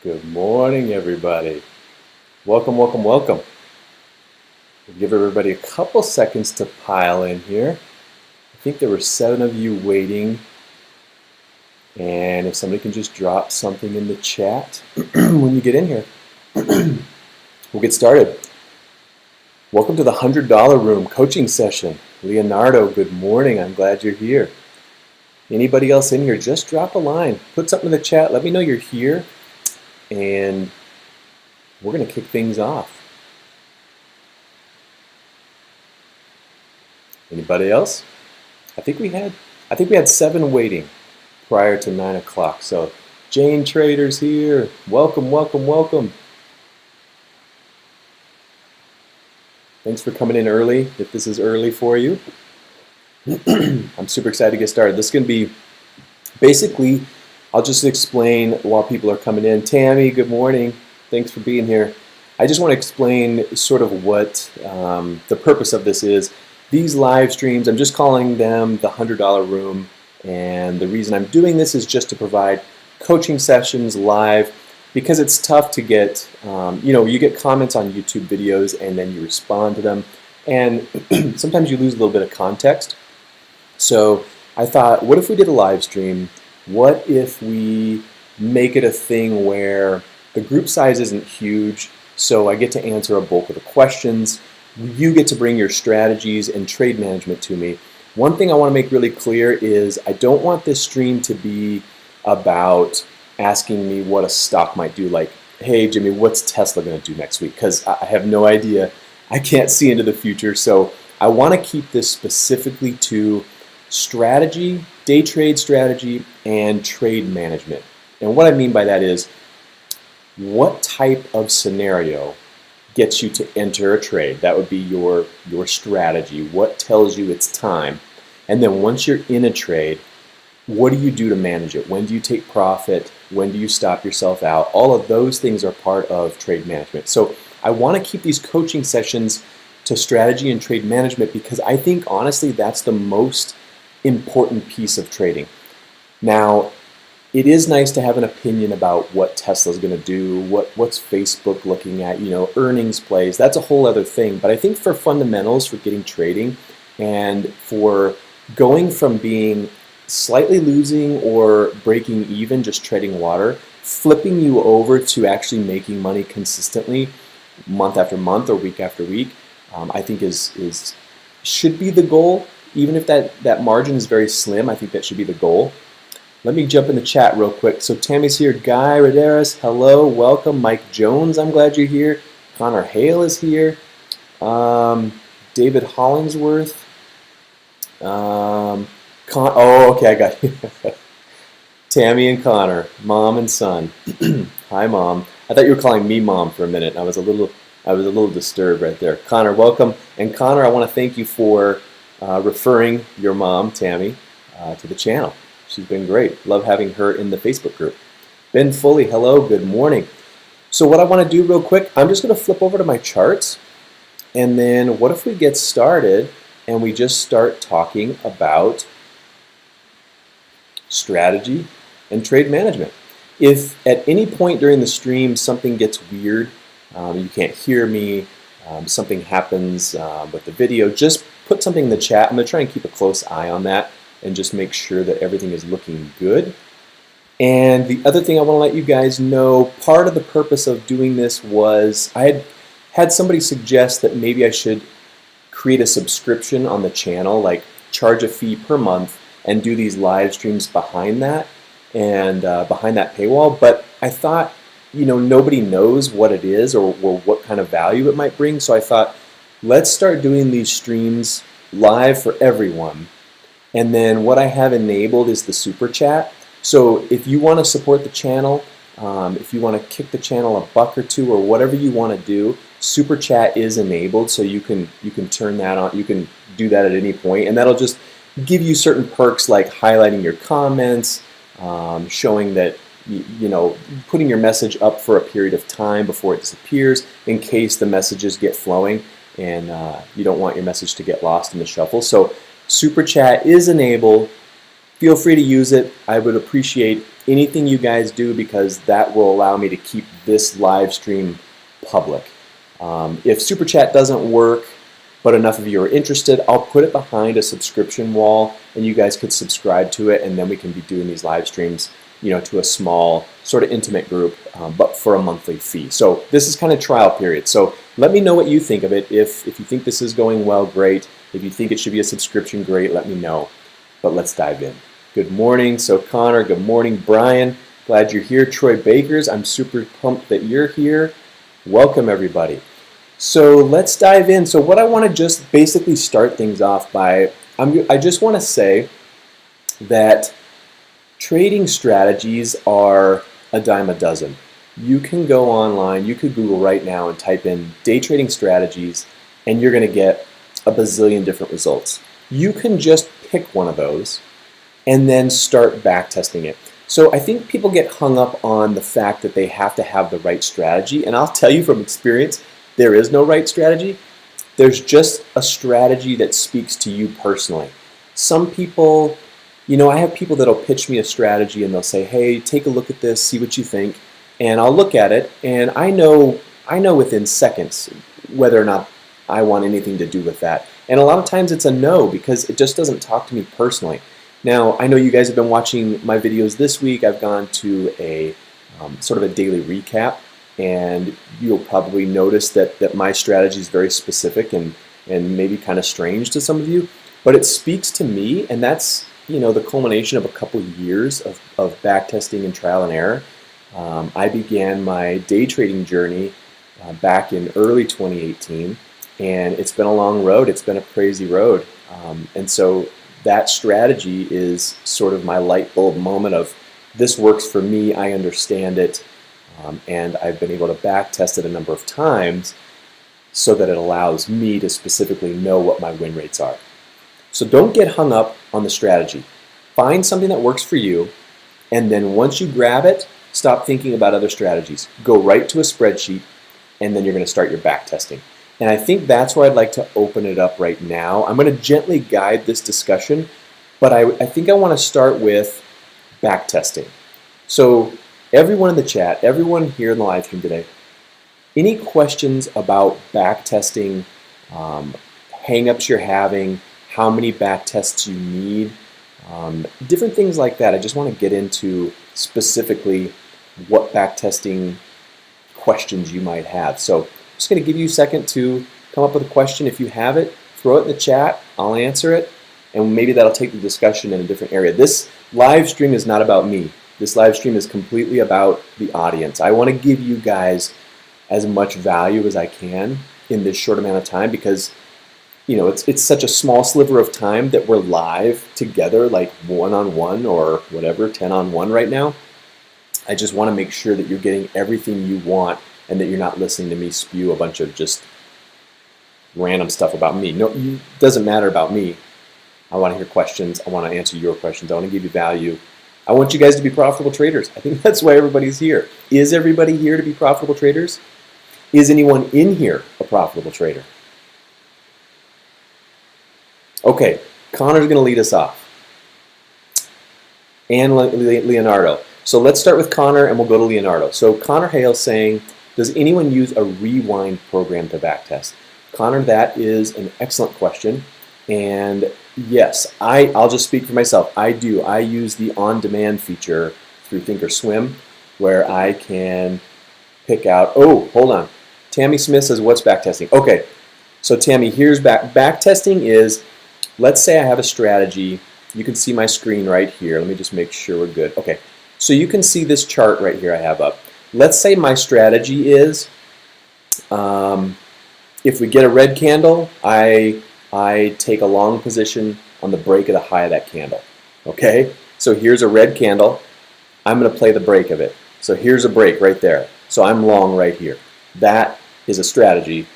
Good morning, everybody. Welcome, welcome, welcome. We'll give everybody a couple seconds to pile in here. I think there were 7 of you waiting. And if somebody can just drop something in the chat when you get in here, we'll get started. Welcome to the $100 Room coaching session. Leonardo, good morning. I'm glad you're here. Anybody else in here, just drop a line. Put something in the chat. Let me know you're here. And we're going to kick things off. Anybody else? I think we had 7 waiting prior to 9 o'clock. So Jane Trader's here. Welcome, welcome, welcome. Thanks for coming in early, if this is early for you. I'm super excited to get started. This is going to be basically, I'll just explain while people are coming in. Tammy, good morning. Thanks for being here. I just want to explain sort of what the purpose of this is. These live streams, I'm just calling them the $100 Room, and the reason I'm doing this is just to provide coaching sessions live, because it's tough to get, you get comments on YouTube videos and then you respond to them, and sometimes you lose a little bit of context. So I thought, what if we did a live stream? What if we make it a thing where the group size isn't huge, so I get to answer a bulk of the questions. You get to bring your strategies and trade management to me. One thing I want to make really clear is I don't want this stream to be about asking me what a stock might do, like, hey Jimmy, what's Tesla going to do next week? Because I have no idea. I can't see into the future. So I want to keep this specifically to strategy, day trade strategy, and trade management. And what I mean by that is, what type of scenario gets you to enter a trade? That would be your strategy. What tells you it's time? And then once you're in a trade, what do you do to manage it? When do you take profit? When do you stop yourself out? All of those things are part of trade management. So I want to keep these coaching sessions to strategy and trade management because I think honestly that's the most important piece of trading. Now, it is nice to have an opinion about what Tesla's going to do, what's Facebook looking at, earnings plays. That's a whole other thing. But I think for fundamentals, for getting trading, and for going from being slightly losing or breaking even, just treading water, flipping you over to actually making money consistently, month after month or week after week, I think should be the goal. Even if that margin is very slim, I think that should be the goal. Let me jump in the chat real quick. So Tammy's here. Guy Roderas, hello, welcome. Mike Jones, I'm glad you're here. Connor Hale is here. David Hollingsworth. Okay, I got you. Tammy and Connor, mom and son. Hi, mom. I thought you were calling me mom for a minute. I was a little disturbed right there. Connor, welcome. And Connor, I want to thank you for referring your mom, Tammy, to the channel. She's been great. Love having her in the Facebook group. Ben Foley, hello, good morning. So what I want to do real quick, I'm just going to flip over to my charts, and then what if we get started and we just start talking about strategy and trade management. If at any point during the stream something gets weird, you can't hear me, something happens with the video, just put something in the chat. I'm going to try and keep a close eye on that and just make sure that everything is looking good. And the other thing I want to let you guys know, part of the purpose of doing this was I had somebody suggest that maybe I should create a subscription on the channel, like charge a fee per month and do these live streams behind that and behind that paywall. But I thought, nobody knows what it is or what kind of value it might bring. So I thought, let's start doing these streams live for everyone. And then what I have enabled is the super chat. So if you want to support the channel, if you want to kick the channel a buck or two or whatever you want to do, super chat is enabled, so you can turn that on. You can do that at any point, and that'll just give you certain perks like highlighting your comments, showing that putting your message up for a period of time before it disappears in case the messages get flowing and you don't want your message to get lost in the shuffle. So super chat is enabled. feel free to use it. I would appreciate anything you guys do because that will allow me to keep this live stream public. If Super Chat doesn't work, but enough of you are interested, I'll put it behind a subscription wall and you guys could subscribe to it, and then we can be doing these live streams, you know, to a small sort of intimate group, but for a monthly fee. So this is kind of trial period. So let me know what you think of it. If you think this is going well, great. If you think it should be a subscription, great, let me know. But let's dive in. Good morning. So Connor, good morning. Brian, glad you're here. Troy Bakers, I'm super pumped that you're here. Welcome everybody. So let's dive in. So what I want to just basically start things off by, I just want to say that trading strategies are a dime a dozen. You can go online, you could Google right now and type in day trading strategies and you're going to get a bazillion different results. You can just pick one of those and then start back testing it. So I think people get hung up on the fact that they have to have the right strategy, and I'll tell you from experience, there is no right strategy. There's just a strategy that speaks to you personally. Some people, you know, I have people that'll pitch me a strategy and they'll say, hey, take a look at this, see what you think. And I'll look at it and I know within seconds whether or not I want anything to do with that. And a lot of times it's a no because it just doesn't talk to me personally. Now, I know you guys have been watching my videos this week. I've gone to a sort of a daily recap, and you'll probably notice that my strategy is very specific and maybe kind of strange to some of you, but it speaks to me, and that's, you know, the culmination of a couple years of back testing and trial and error. I began my day trading journey back in early 2018, and it's been a long road. It's been a crazy road, and so that strategy is sort of my light bulb moment of this works for me, I understand it, and I've been able to back test it a number of times so that it allows me to specifically know what my win rates are. So don't get hung up on the strategy. Find something that works for you, and then once you grab it, stop thinking about other strategies. Go right to a spreadsheet, and then you're going to start your back testing. And I think that's where I'd like to open it up right now. I'm going to gently guide this discussion, but I think I want to start with back testing. So everyone in the chat, everyone here in the live stream today, any questions about back testing, hang-ups you're having, how many back tests you need, different things like that. I just want to get into specifically what back testing questions you might have. So I'm just going to give you a second to come up with a question. If you have it, throw it in the chat. I'll answer it, and maybe that'll take the discussion in a different area. This live stream is not about me. This live stream is completely about the audience. I want to give you guys as much value as I can in this short amount of time because, you know, it's such a small sliver of time that we're live together, like one-on-one or whatever, 10-on-1 right now. I just want to make sure that you're getting everything you want and that you're not listening to me spew a bunch of just random stuff about me. No, it doesn't matter about me. I want to hear questions. I want to answer your questions. I want to give you value. I want you guys to be profitable traders. I think that's why everybody's here. Is everybody here to be profitable traders? Is anyone in here a profitable trader? Okay, Connor's going to lead us off. And Leonardo. So let's start with Connor and we'll go to Leonardo. So Connor Hale's saying, does anyone use a rewind program to backtest? Connor, that is an excellent question. And yes, I'll just speak for myself. I do. I use the on-demand feature through thinkorswim where I can pick out, oh, hold on. Tammy Smith says, what's backtesting? Okay, so Tammy, here's backtesting is, let's say I have a strategy. You can see my screen right here. Let me just make sure we're good. Okay, so you can see this chart right here I have up. Let's say my strategy is, if we get a red candle, I take a long position on the break of the high of that candle. Okay, so here's a red candle. I'm going to play the break of it. So here's a break right there. So I'm long right here. That is a strategy.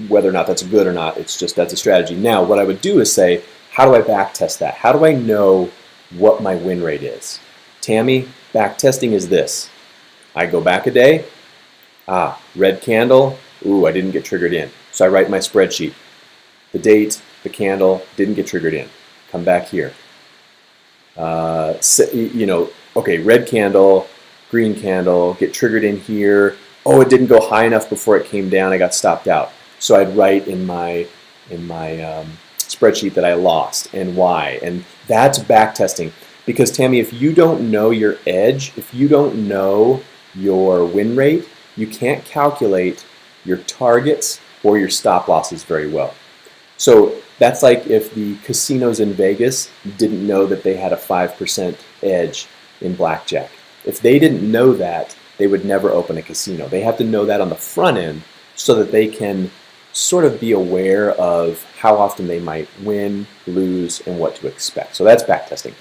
Whether or not that's good or not, it's just that's a strategy. Now, what I would do is say, how do I back test that? How do I know what my win rate is? Tammy, back testing is this. I go back a day. Red candle. Ooh, I didn't get triggered in. So I write my spreadsheet. The date, the candle, didn't get triggered in. Come back here. Okay, red candle, green candle, get triggered in here. Oh, it didn't go high enough before it came down. I got stopped out. So I'd write in my spreadsheet that I lost and why. And that's back testing. Because Tammy, if you don't know your edge, if you don't know your win rate, you can't calculate your targets or your stop losses very well. So that's like if the casinos in Vegas didn't know that they had a 5% edge in blackjack. If they didn't know that, they would never open a casino. They have to know that on the front end so that they can sort of be aware of how often they might win, lose, and what to expect. So that's backtesting.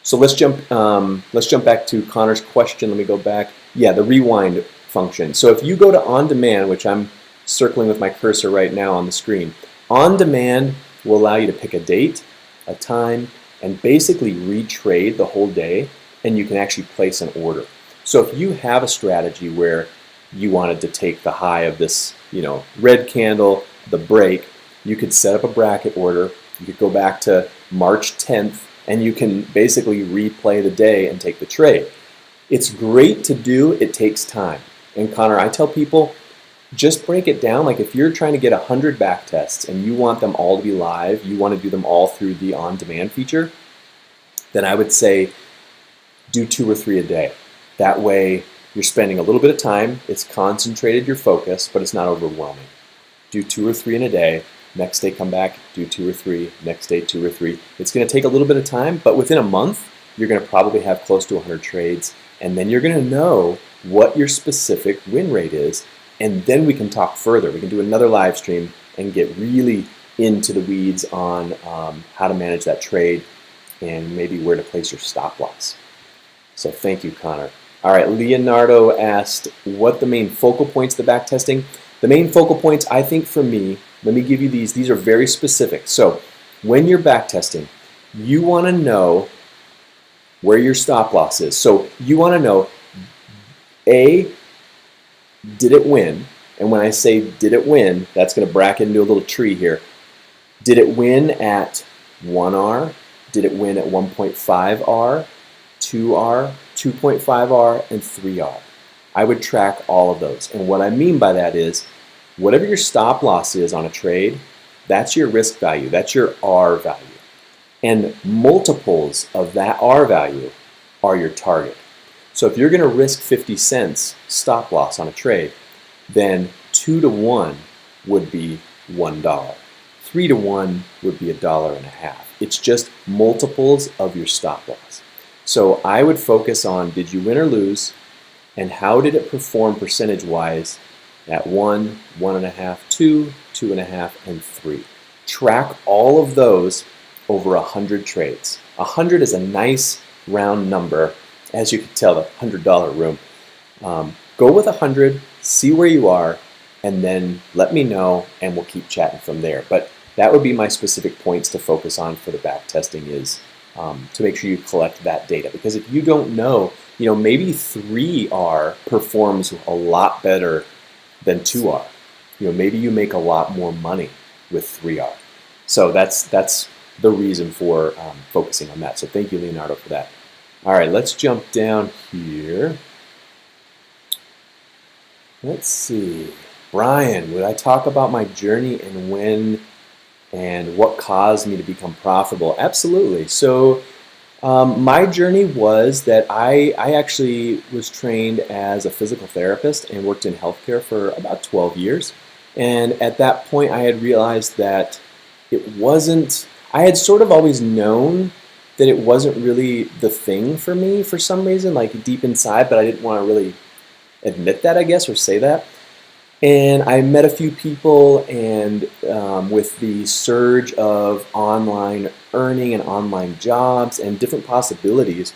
So let's jump back to Connor's question. Let me go back. Yeah, the rewind function. So if you go to on demand, which I'm circling with my cursor right now on the screen, on demand will allow you to pick a date, a time, and basically retrade the whole day, and you can actually place an order. So if you have a strategy where you wanted to take the high of this, red candle, the break, you could set up a bracket order. You could go back to March 10th, and you can basically replay the day and take the trade. It's great to do. It takes time. And Connor, I tell people, just break it down. Like if you're trying to get 100 back tests and you want them all to be live, you want to do them all through the on-demand feature, then I would say do 2 or 3 a day. That way you're spending a little bit of time, it's concentrated your focus, but it's not overwhelming. Do 2 or 3 in a day, next day come back, do 2 or 3, next day 2 or 3. It's going to take a little bit of time, but within a month, you're going to probably have close to 100 trades, and then you're going to know what your specific win rate is, and then we can talk further. We can do another live stream and get really into the weeds on how to manage that trade and maybe where to place your stop loss. So thank you, Connor. All right, Leonardo asked what the main focal points of the backtesting. The main focal points, I think for me, let me give you these. These are very specific. So when you're backtesting, you want to know where your stop loss is. So you want to know, A, did it win? And when I say did it win, that's going to bracket into a little tree here. Did it win at 1R? Did it win at 1.5R, 2R, 2.5R, and 3R? I would track all of those. And what I mean by that is, whatever your stop loss is on a trade, that's your risk value. That's your R value. And multiples of that R value are your target. So if you're going to risk 50 cents stop loss on a trade, then 2 to 1 would be $1. 3 to 1 would be $1.50. It's just multiples of your stop loss. So I would focus on, did you win or lose, and how did it perform percentage-wise at 1, 1.5, 2, 2.5, and 3. Track all of those over 100 trades. 100 is a nice round number. As you can tell, the $100 room. Go with 100, see where you are, and then let me know, and we'll keep chatting from there. But that would be my specific points to focus on for the back testing is to make sure you collect that data. Because if you don't know, maybe 3R performs a lot better than 2R. Maybe you make a lot more money with 3R. So that's the reason for focusing on that. So thank you, Leonardo, for that. All right, let's jump down here. Let's see. Brian, would I talk about my journey and when and what caused me to become profitable? Absolutely. So my journey was that I actually was trained as a physical therapist and worked in healthcare for about 12 years. And at that point, I had realized that I had sort of always known that it wasn't really the thing for me for some reason, like deep inside, but I didn't want to really admit that, I guess, or say that. And I met a few people, and with the surge of online earning and online jobs and different possibilities,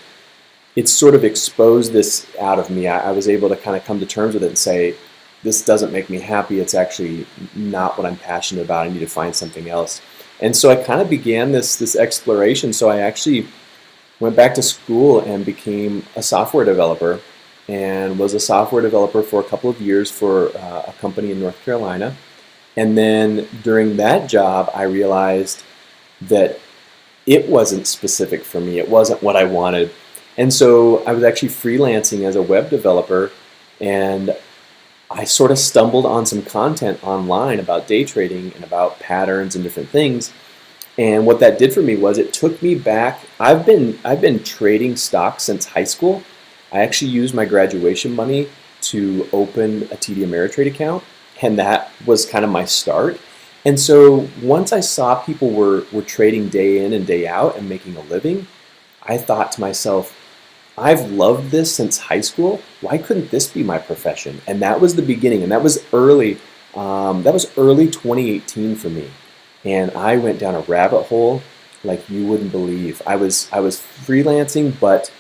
it sort of exposed this out of me. I was able to kind of come to terms with it and say, this doesn't make me happy. It's actually not what I'm passionate about. I need to find something else. And so I kind of began this exploration. So I actually went back to school and became a software developer, and was a software developer for a couple of years for a company in North Carolina. And then during that job, I realized that it wasn't specific for me. It wasn't what I wanted. And so I was actually freelancing as a web developer, and I sort of stumbled on some content online about day trading and about patterns and different things. And what that did for me was it took me back. I've been trading stocks since high school. I actually used my graduation money to open a TD Ameritrade account, and that was kind of my start. And so once I saw people were trading day in and day out and making a living, I thought to myself, I've loved this since high school. Why couldn't this be my profession? And that was the beginning, and that was early. That was early 2018 for me, and I went down a rabbit hole like you wouldn't believe. I was freelancing, but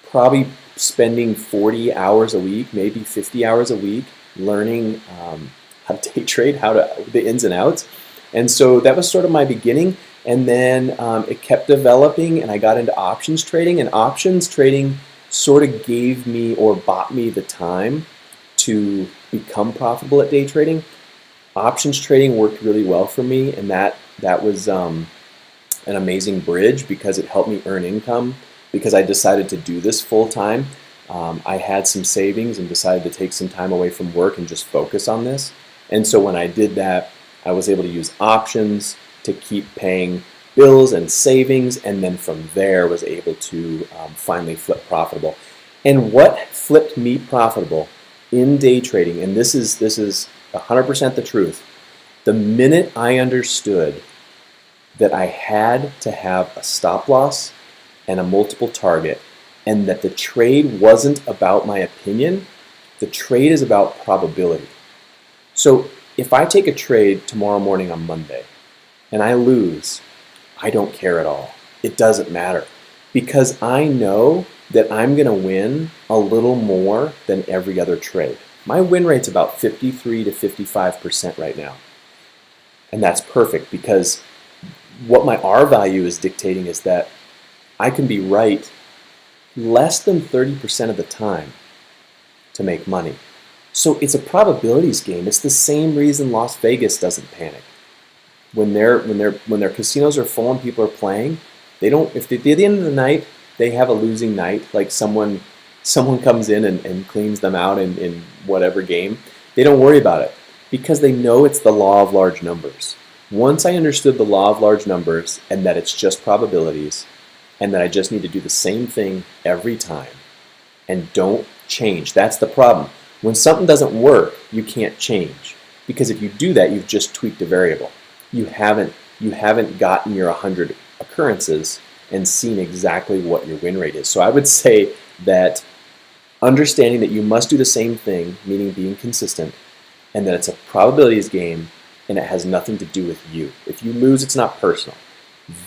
probably spending 40 hours a week, maybe 50 hours a week, learning how to day trade, the ins and outs. And so that was sort of my beginning. And then it kept developing, and I got into options trading. And options trading sort of gave me or bought me the time to become profitable at day trading. Options trading worked really well for me, and that was an amazing bridge because it helped me earn income because I decided to do this full time. I had some savings and decided to take some time away from work and just focus on this. And so when I did that, I was able to use options to keep paying bills and savings, and then from there was able to finally flip profitable. And what flipped me profitable in day trading, and this is 100% the truth, the minute I understood that I had to have a stop loss and a multiple target, and that the trade wasn't about my opinion, the trade is about probability. So if I take a trade tomorrow morning on Monday and I lose, I don't care at all. It doesn't matter because I know that I'm going to win a little more than every other trade. My win rate's about 53 to 55% right now. And that's perfect because what my R value is dictating is that I can be right less than 30% of the time to make money. So it's a probabilities game. It's the same reason Las Vegas doesn't panic. When their casinos are full and people are playing, they don't. If at the end of the night they have a losing night, like someone comes in and cleans them out in whatever game, they don't worry about it because they know it's the law of large numbers. Once I understood the law of large numbers and that it's just probabilities, and that I just need to do the same thing every time and don't change. That's the problem. When something doesn't work, you can't change because if you do that, you've just tweaked a variable. You haven't gotten your 100 occurrences and seen exactly what your win rate is. So I would say that understanding that you must do the same thing, meaning being consistent, and that it's a probabilities game and it has nothing to do with you. If you lose, it's not personal.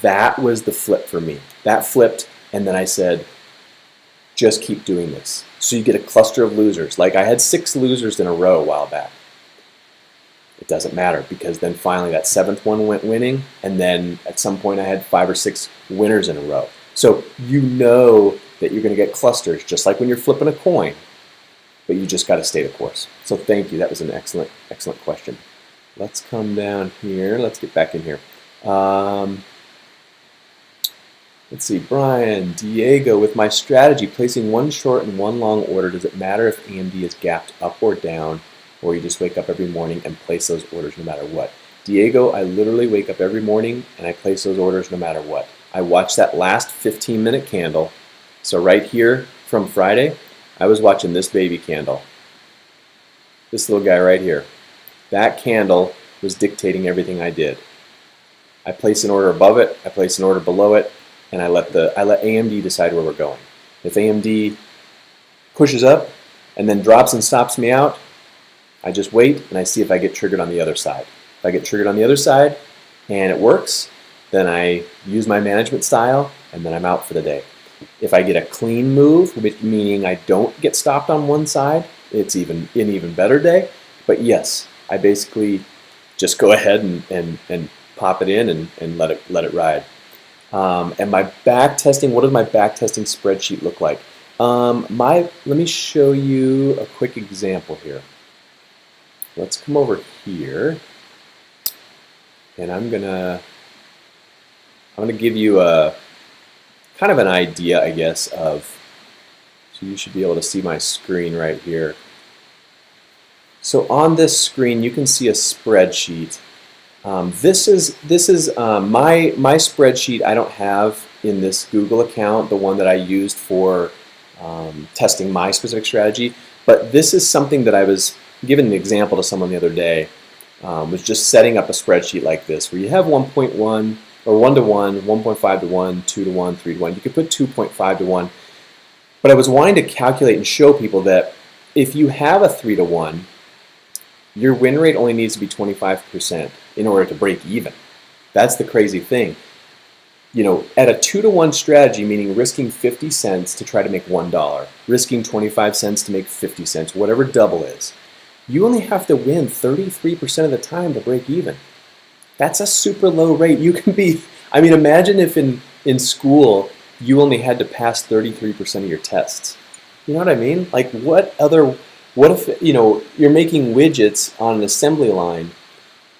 That was the flip for me. That flipped, and then I said, just keep doing this. So you get a cluster of losers. Like I had 6 losers in a row a while back. It doesn't matter because then finally that 7th one went winning, and then at some point I had 5 or 6 winners in a row. So you know that you're going to get clusters just like when you're flipping a coin, but you just got to stay the course. So thank you. That was an excellent question. Let's come down here. Let's get back in here. Let's see, Brian, Diego, with my strategy, placing one short and one long order, does it matter if AMD is gapped up or down, or you just wake up every morning and place those orders no matter what? Diego, I literally wake up every morning and I place those orders no matter what. I watch that last 15-minute candle. So right here from Friday, I was watching this baby candle. This little guy right here. That candle was dictating everything I did. I place an order above it, I place an order below it, and I let AMD decide where we're going. If AMD pushes up and then drops and stops me out, I just wait and I see if I get triggered on the other side. If I get triggered on the other side and it works, then I use my management style and then I'm out for the day. If I get a clean move, meaning I don't get stopped on one side, it's an even better day. But yes, I basically just go ahead and pop it in and let it ride. And my back testing, what does my back testing spreadsheet look like? Let me show you a quick example here. Let's come over here, and I'm gonna I'm going to give you a kind of an idea, I guess, of, so you should be able to see my screen right here. So on this screen, you can see a spreadsheet. This is my spreadsheet. I don't have in this Google account, the one that I used for testing my specific strategy. But this is something that I was giving an example to someone the other day. Was just setting up a spreadsheet like this, where you have 1.1 or 1 to 1, 1.5 to 1, 2 to 1, 3 to 1. You could put 2.5 to 1. But I was wanting to calculate and show people that if you have a 3 to 1, your win rate only needs to be 25% in order to break even. That's the crazy thing. You know, at a 2 to 1 strategy, meaning risking 50 cents to try to make $1, risking 25 cents to make 50 cents, whatever double is, you only have to win 33% of the time to break even. That's a super low rate. You can be, I mean, imagine if in school you only had to pass 33% of your tests. You know what I mean? Like what if, you know, you're making widgets on an assembly line,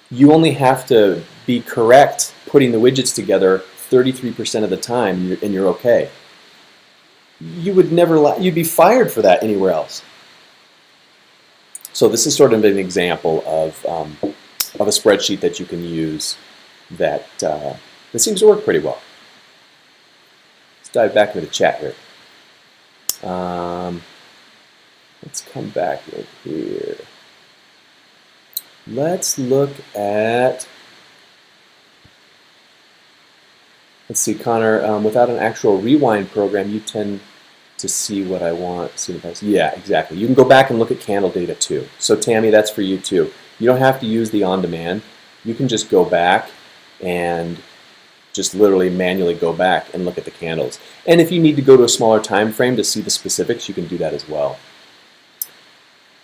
you only have to be correct putting the widgets together 33% of the time and you're okay. You would never, you'd be fired for that anywhere else. So this is sort of an example of a spreadsheet that you can use that seems to work pretty well. Let's dive back into the chat here. Let's come back in here. Let's look at, let's see, Connor, without an actual rewind program, you tend to see what I want. Yeah, exactly. You can go back and look at candle data too. So Tammy, that's for you too. You don't have to use the on-demand. You can just go back and just literally manually go back and look at the candles. And if you need to go to a smaller time frame to see the specifics, you can do that as well.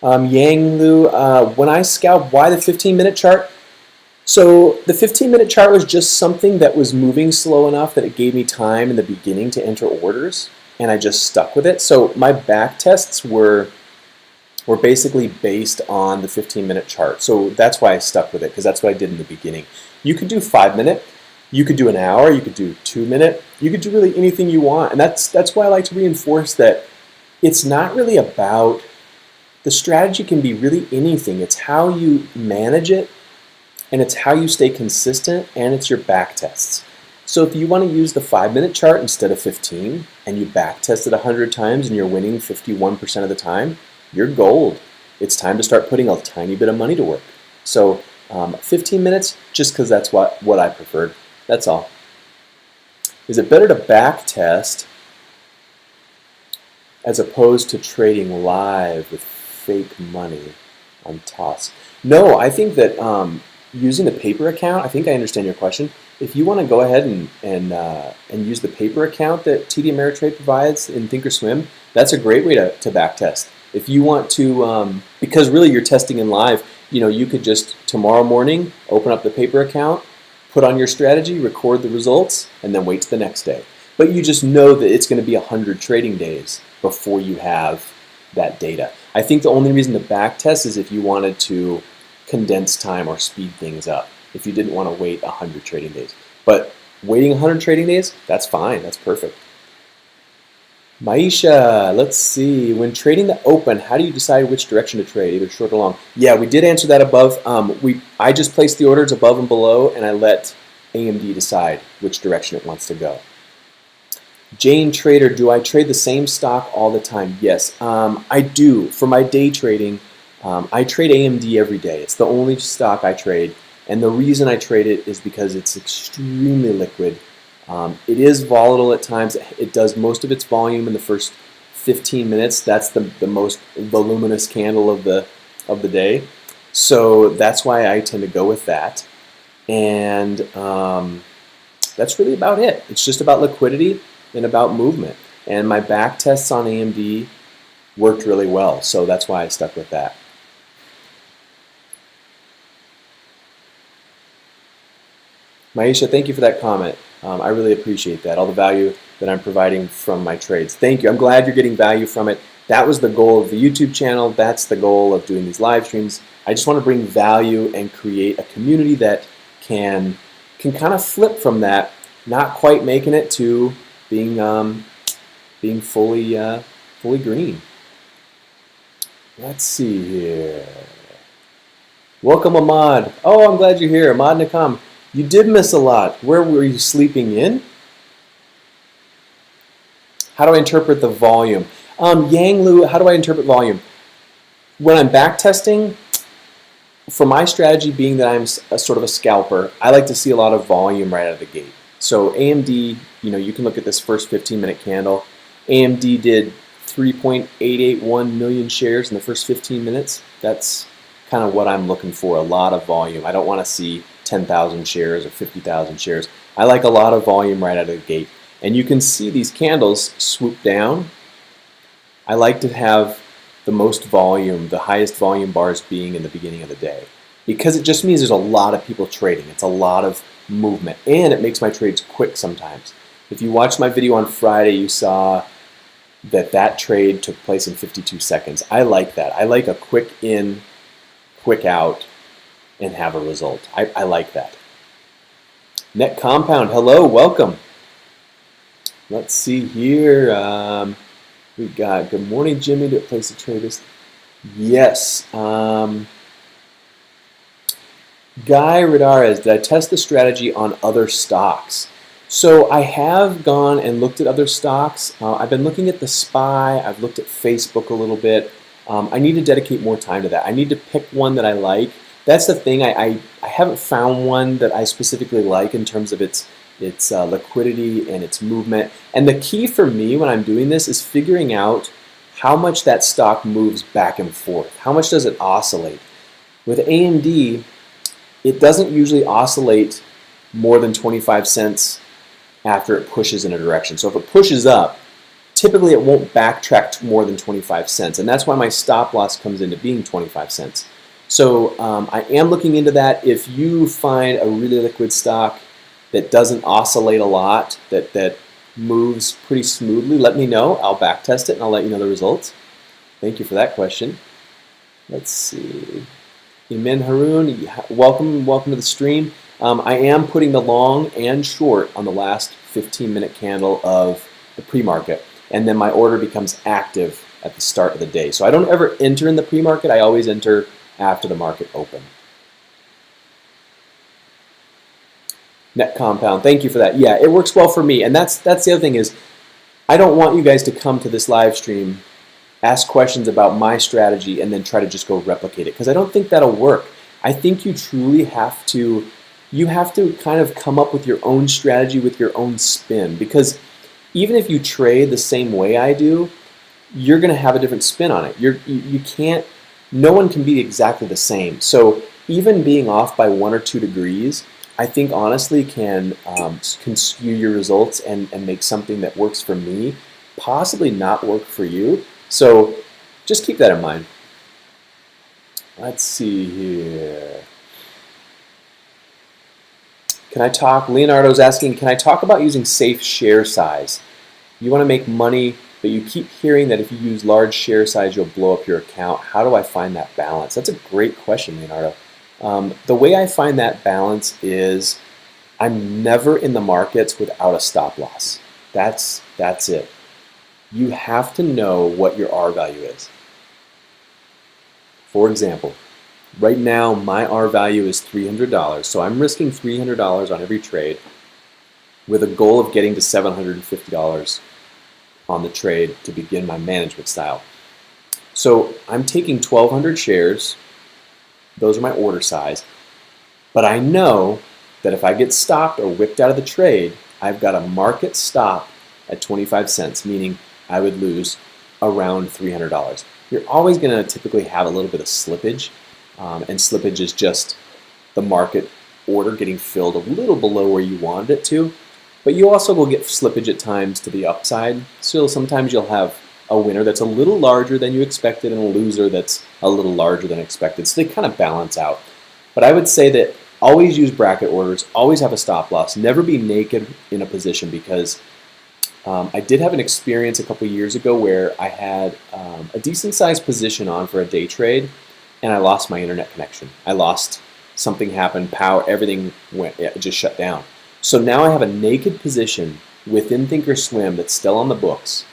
Yang Lu, when I scalped, why the 15-minute chart? So the 15-minute chart was just something that was moving slow enough that it gave me time in the beginning to enter orders, and I just stuck with it. So my back tests were basically based on the 15-minute chart. So that's why I stuck with it, because that's what I did in the beginning. You could do 5-minute, you could do an hour, you could do 2-minute, you could do really anything you want. And that's why I like to reinforce that it's not really about, the strategy can be really anything. It's how you manage it, and it's how you stay consistent, and it's your back tests. So if you want to use the 5-minute chart instead of 15, and you back test it 100 times and you're winning 51% of the time, you're gold. It's time to start putting a tiny bit of money to work. So 15 minutes, just because that's what I preferred. That's all. Is it better to back test as opposed to trading live with fake money on toss? No, I think that using the paper account, I think I understand your question. If you want to go ahead and use the paper account that TD Ameritrade provides in Thinkorswim, that's a great way to back test. If you want to, because really you're testing in live, you know, you could just tomorrow morning open up the paper account, put on your strategy, record the results, and then wait to the next day. But you just know that it's going to be 100 trading days before you have that data. I think the only reason to back test is if you wanted to condense time or speed things up, if you didn't want to wait 100 trading days. But waiting 100 trading days, that's fine, that's perfect. Maisha, let's see, when trading the open, how do you decide which direction to trade, either short or long? Yeah, we did answer that above. I just placed the orders above and below, and I let AMD decide which direction it wants to go. Jane Trader, do I trade the same stock all the time? Yes, I do. For my day trading, I trade AMD every day. It's the only stock I trade, and the reason I trade it is because it's extremely liquid. It is volatile at times. It does most of its volume in the first 15 minutes. That's the most voluminous candle of the day. So that's why I tend to go with that. And that's really about it. It's just about liquidity and about movement. And my back tests on AMD worked really well. So that's why I stuck with that. Maisha, thank you for that comment. I really appreciate that, all the value that I'm providing from my trades. Thank you. I'm glad you're getting value from it. That was the goal of the YouTube channel. That's the goal of doing these live streams. I just want to bring value and create a community that can kind of flip from that not quite making it to being being fully green. Let's see here. Welcome, Ahmad. Oh, I'm glad you're here. Ahmad Nakam. You did miss a lot. Where were you sleeping in? How do I interpret the volume? Yang Lu, how do I interpret volume? When I'm backtesting, for my strategy being that I'm a sort of a scalper, I like to see a lot of volume right out of the gate. So AMD, you can look at this first 15-minute candle. AMD did 3.881 million shares in the first 15 minutes. That's kind of what I'm looking for, a lot of volume. I don't want to see 10,000 shares or 50,000 shares. I like a lot of volume right out of the gate. And you can see these candles swoop down. I like to have the most volume, the highest volume bars being in the beginning of the day, because it just means there's a lot of people trading. It's a lot of movement, and it makes my trades quick sometimes. If you watched my video on Friday, you saw that trade took place in 52 seconds. I like that. I like a quick in, quick out, and have a result. I like that. Net Compound, hello, welcome. Let's see here. We got good morning, Jimmy. To place to trade this. Yes. Guy Ridares, did I test the strategy on other stocks? So I have gone and looked at other stocks. I've been looking at the SPY. I've looked at Facebook a little bit. I need to dedicate more time to that. I need to pick one that I like. That's the thing. I haven't found one that I specifically like in terms of its liquidity and its movement. And the key for me when I'm doing this is figuring out how much that stock moves back and forth. How much does it oscillate? With AMD, it doesn't usually oscillate more than 25 cents after it pushes in a direction. So if it pushes up, typically it won't backtrack to more than 25 cents. And that's why my stop loss comes into being 25 cents. So I am looking into that. If you find a really liquid stock that doesn't oscillate a lot, that moves pretty smoothly, let me know. I'll backtest it and I'll let you know the results. Thank you for that question. Let's see. Iman Haroon, welcome to the stream. I am putting the long and short on the last 15-minute candle of the pre-market, and then my order becomes active at the start of the day. So I don't ever enter in the pre-market. I always enter after the market open. Net Compound, thank you for that. Yeah, it works well for me, and that's the other thing is I don't want you guys to come to this live stream, ask questions about my strategy, and then try to just go replicate it, because I don't think that'll work. I think you truly have to kind of come up with your own strategy with your own spin, because even if you trade the same way I do, you're going to have a different spin on it. You can't. No one can be exactly the same. So even being off by 1 or 2 degrees, I think honestly can skew your results and make something that works for me possibly not work for you. So just keep that in mind. Let's see here. Can I talk? Leonardo's asking, can I talk about using safe share size? You want to make money, but you keep hearing that if you use large share size, you'll blow up your account. How do I find that balance? That's a great question, Leonardo. The way I find that balance is I'm never in the markets without a stop loss. That's it. You have to know what your R value is. For example, right now my R value is $300, so I'm risking $300 on every trade with a goal of getting to $750 on the trade to begin my management style. So I'm taking 1,200 shares. Those are my order size. But I know that if I get stopped or whipped out of the trade, I've got a market stop at 25 cents, meaning I would lose around $300. You're always going to typically have a little bit of slippage, and slippage is just the market order getting filled a little below where you wanted it to. But you also will get slippage at times to the upside. So sometimes you'll have a winner that's a little larger than you expected and a loser that's a little larger than expected. So they kind of balance out. But I would say that always use bracket orders, always have a stop loss, never be naked in a position, because I did have an experience a couple years ago where I had a decent sized position on for a day trade and I lost my internet connection. Something happened, power, everything went, it just shut down. So now I have a naked position within Thinkorswim that's still on the books,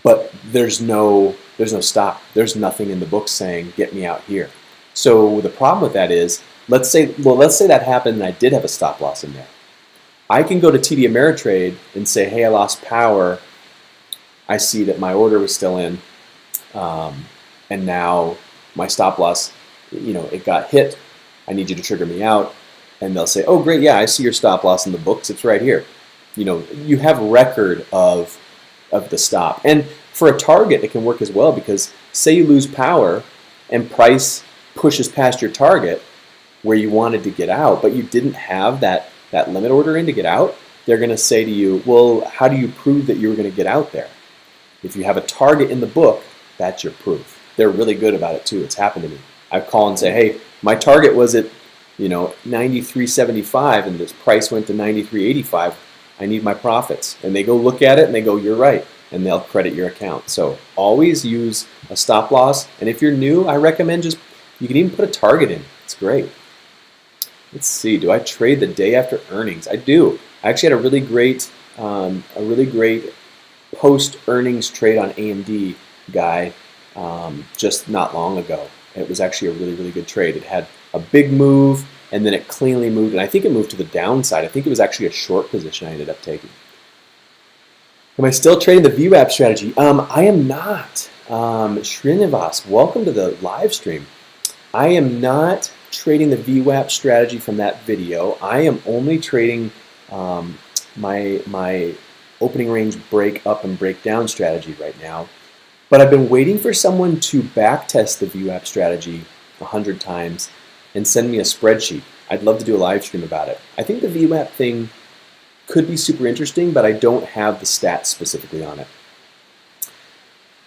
but there's no stop. There's nothing in the books saying get me out here. So the problem with that is, let's say that happened and I did have a stop loss in there. I can go to TD Ameritrade and say, hey, I lost power. I see that my order was still in, and now my stop loss, it got hit. I need you to trigger me out. And they'll say, oh, great, yeah, I see your stop loss in the books. It's right here. You have record of the stop. And for a target, it can work as well, because say you lose power and price pushes past your target where you wanted to get out, but you didn't have that limit order in to get out, they're going to say to you, well, how do you prove that you were going to get out there? If you have a target in the book, that's your proof. They're really good about it too. It's happened to me. I call and say, hey, my target was at 93.75 and this price went to 93.85. I need my profits. And they go look at it and they go, you're right. And they'll credit your account. So always use a stop loss. And if you're new, I recommend you can even put a target in. It's great. Let's see, do I trade the day after earnings? I do. I actually had a really great post-earnings trade on AMD guy just not long ago. It was actually a really, really good trade. It had a big move, and then it cleanly moved, and I think it moved to the downside. I think it was actually a short position I ended up taking. Am I still trading the VWAP strategy? I am not. Srinivas, welcome to the live stream. I am not trading the VWAP strategy from that video. I am only trading my opening range break up and break down strategy right now. But I've been waiting for someone to backtest the VWAP strategy 100 times and send me a spreadsheet. I'd love to do a live stream about it. I think the VWAP thing could be super interesting, but I don't have the stats specifically on it.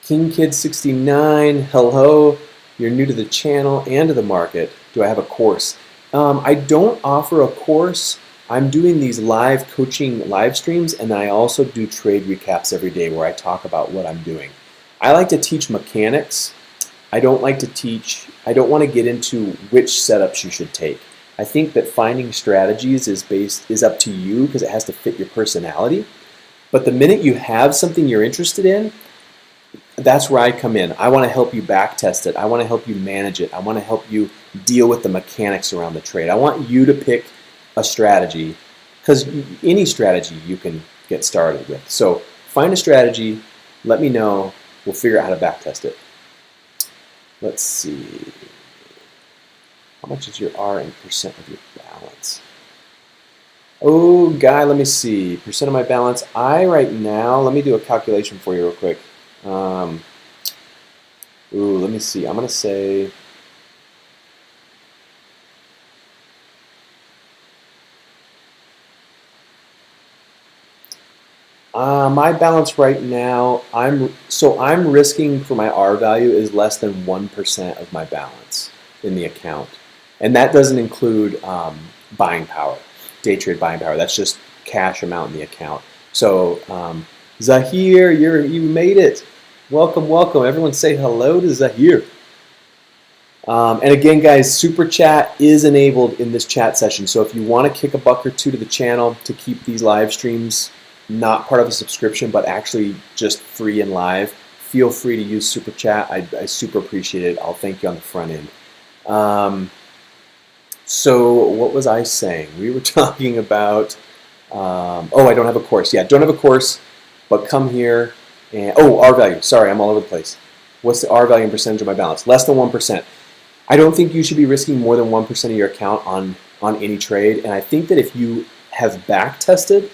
KingKid69, hello. You're new to the channel and to the market. Do I have a course? I don't offer a course. I'm doing these live coaching live streams, and then I also do trade recaps every day where I talk about what I'm doing. I like to teach mechanics. I don't want to get into which setups you should take. I think that finding strategies is up to you because it has to fit your personality. But the minute you have something you're interested in, that's where I come in. I want to help you backtest it. I want to help you manage it. I want to help you deal with the mechanics around the trade. I want you to pick a strategy, because any strategy you can get started with. So find a strategy, let me know, we'll figure out how to backtest it. Let's see. How much is your R in percent of your balance? Oh, Guy, let me see. Percent of my balance. Right now, let me do a calculation for you real quick. Let me see. I'm going to say my balance right now, I'm risking for my R value is less than 1% of my balance in the account. And that doesn't include buying power, day trade buying power. That's just cash amount in the account. So Zahir, you made it. Welcome, welcome. Everyone say hello to Zahir. And again, guys, Super Chat is enabled in this chat session. So if you want to kick a buck or two to the channel to keep these live streams not part of a subscription, but actually just free and live, feel free to use Super Chat. I super appreciate it. I'll thank you on the front end. So what was I saying? We were talking about, I don't have a course. Yeah, don't have a course, but come here. And R value. Sorry, I'm all over the place. What's the R value and percentage of my balance? Less than 1%. I don't think you should be risking more than 1% of your account on any trade. And I think that if you have back tested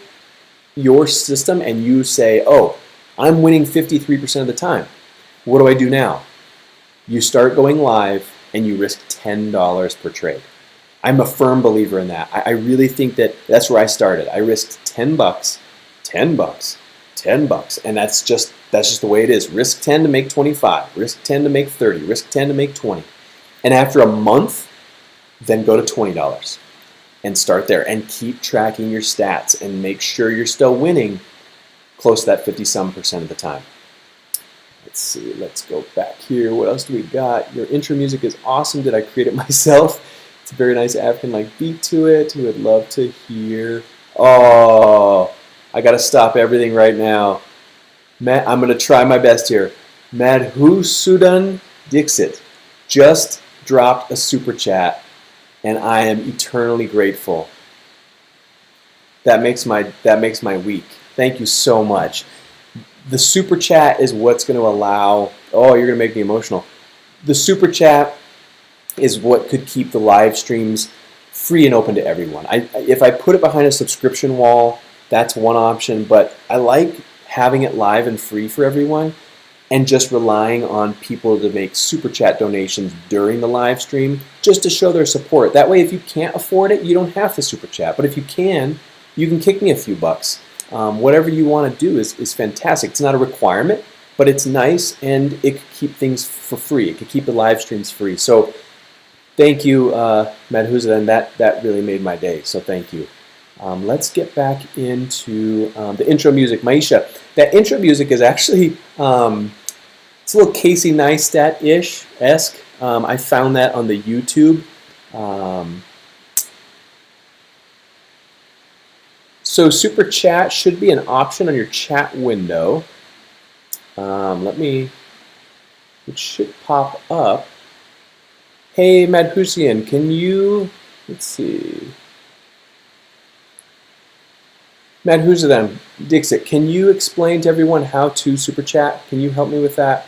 your system and you say, oh, I'm winning 53% of the time, what do I do now? You start going live and you risk $10 per trade. I'm a firm believer in that. I really think that's where I started. I risked $10, $10, and that's just the way it is. Risk 10 to make 25, risk 10 to make 30, risk 10 to make 20. And after a month, then go to $20 and start there and keep tracking your stats and make sure you're still winning close to that 50-some% of the time. Let's see, let's go back here. What else do we got? Your intro music is awesome. Did I create it myself? It's a very nice African-like beat to it. Who would love to hear? Oh, I got to stop everything right now. Matt, I'm going to try my best here. Madhusudan Dixit just dropped a super chat, and I am eternally grateful. That makes my week. Thank you so much. The super chat is what's going to allow. Oh, you're going to make me emotional. The super chat is what could keep the live streams free and open to everyone. If I put it behind a subscription wall, that's one option, but I like having it live and free for everyone and just relying on people to make super chat donations during the live stream just to show their support. That way, if you can't afford it, you don't have to super chat, but if you can kick me a few bucks. Whatever you want to do is fantastic. It's not a requirement, but it's nice, and it could keep things for free. It could keep the live streams free. So thank you, Madhuza, and that really made my day, so thank you. Let's get back into the intro music. Maisha, that intro music is actually, it's a little Casey Neistat-ish-esque. I found that on the YouTube. So super chat should be an option on your chat window. It should pop up. Hey, Madhusian, can you, let's see. Madhusian, Dixit, can you explain to everyone how to super chat? Can you help me with that?